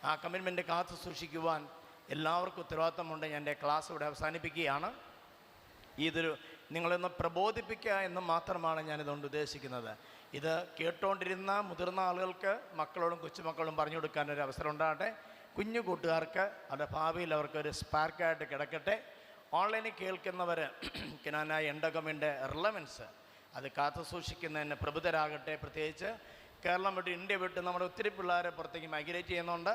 ആ കമ്മിറ്റ്മെൻറ്റ് കാത്തു സൂക്ഷിക്കുവാൻ എല്ലാവർക്കും ഉത്തരവാദിത്തമുണ്ട്. ഞാൻ എൻ്റെ ക്ലാസ് ഇവിടെ അവസാനിപ്പിക്കുകയാണ്. ഇതൊരു നിങ്ങളൊന്ന് പ്രബോധിപ്പിക്കുക എന്ന് മാത്രമാണ് ഞാനിതുകൊണ്ട് ഉദ്ദേശിക്കുന്നത്. ഇത് കേട്ടുകൊണ്ടിരുന്ന മുതിർന്ന ആളുകൾക്ക്, മക്കളോടും കൊച്ചുമക്കളോടും പറഞ്ഞു കൊടുക്കാനൊരു അവസരം ഉണ്ടാകട്ടെ. കുഞ്ഞു കൂട്ടുകാർക്ക് അവരുടെ ഭാവിയിൽ അവർക്കൊരു സ്പാർക്കായിട്ട് കിടക്കട്ടെ. ഓൺലൈനിൽ കേൾക്കുന്നവർ ജ്ഞാനായ എൻഡോഗമിൻ്റെ റിലവൻസ് അത് കാത്തു സൂക്ഷിക്കുന്നതിന് പ്രബുദ്ധരാകട്ടെ. പ്രത്യേകിച്ച് കേരളം വിട്ട് ഇന്ത്യ വിട്ട് നമ്മുടെ ഒത്തിരി പിള്ളേരെ പുറത്തേക്ക് മൈഗ്രേറ്റ് ചെയ്യുന്നുണ്ട്.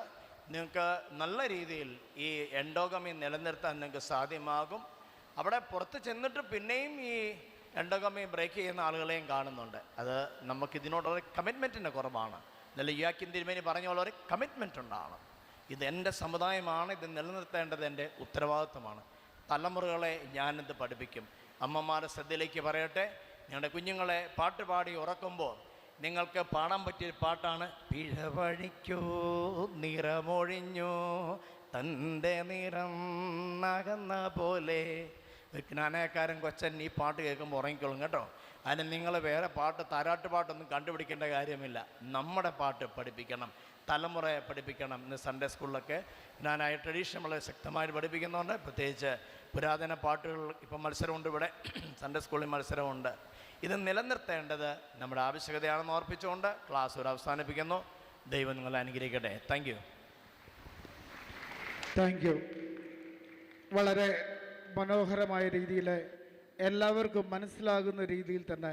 നിങ്ങൾക്ക് നല്ല രീതിയിൽ ഈ എൻഡോഗമി നിലനിർത്താൻ നിങ്ങൾക്ക് സാധ്യമാകും. അവിടെ പുറത്ത് ചെന്നിട്ട് പിന്നെയും ഈ എൻഡോഗമി ബ്രേക്ക് ചെയ്യുന്ന ആളുകളെയും കാണുന്നുണ്ട്. അത് നമുക്കിതിനോടുള്ള കമ്മിറ്റ്മെൻറ്റിൻ്റെ കുറവാണ്. നല്ല യുവാക്കിൻ തിരുമേനി പറഞ്ഞ പോലെ ഒരു കമ്മിറ്റ്മെൻ്റ് ഉണ്ടാകണം. ഇതെൻ്റെ സമുദായമാണ്, ഇത് നിലനിർത്തേണ്ടത് എൻ്റെ ഉത്തരവാദിത്വമാണ്. തലമുറകളെ ഞാനിത് പഠിപ്പിക്കും. അമ്മമാരുടെ ശ്രദ്ധയിലേക്ക് പറയട്ടെ, നിങ്ങളുടെ കുഞ്ഞുങ്ങളെ പാട്ട് പാടി ഉറക്കുമ്പോൾ നിങ്ങൾക്ക് പാടാൻ പറ്റിയൊരു പാട്ടാണ് പിഴവഴിക്കോ നിറമൊഴിഞ്ഞോ തൻ്റെ നിറം നകന്ന പോലെ. ജ്ഞാനക്കാരൻ കൊച്ചൻ ഈ പാട്ട് കേൾക്കുമ്പോൾ ഉറങ്ങിക്കോളും കേട്ടോ. അതിന് നിങ്ങൾ വേറെ പാട്ട് താരാട്ട് പാട്ടൊന്നും കണ്ടുപിടിക്കേണ്ട കാര്യമില്ല. നമ്മുടെ പാട്ട് പഠിപ്പിക്കണം, തലമുറയെ പഠിപ്പിക്കണം. ഇന്ന് സൺഡേ സ്കൂളിലൊക്കെ ഞാനായി ട്രഡീഷൻ വളരെ ശക്തമായിട്ട് പഠിപ്പിക്കുന്നുണ്ട്. പ്രത്യേകിച്ച് പുരാതന പാട്ടുകൾ ഇപ്പം മത്സരമുണ്ട്, ഇവിടെ സൺഡേ സ്കൂളിൽ മത്സരമുണ്ട്. ഇത് നിലനിർത്തേണ്ടത് നമ്മുടെ ആവശ്യകതയാണെന്ന് ഓർപ്പിച്ചുകൊണ്ട് ക്ലാസ് ഒരു അവസാനിപ്പിക്കുന്നു. ദൈവം നിങ്ങളെ അനുഗ്രഹിക്കട്ടെ. Thank you. Thank you. വളരെ മനോഹരമായ രീതിയിൽ എല്ലാവർക്കും മനസ്സിലാകുന്ന രീതിയിൽ തന്നെ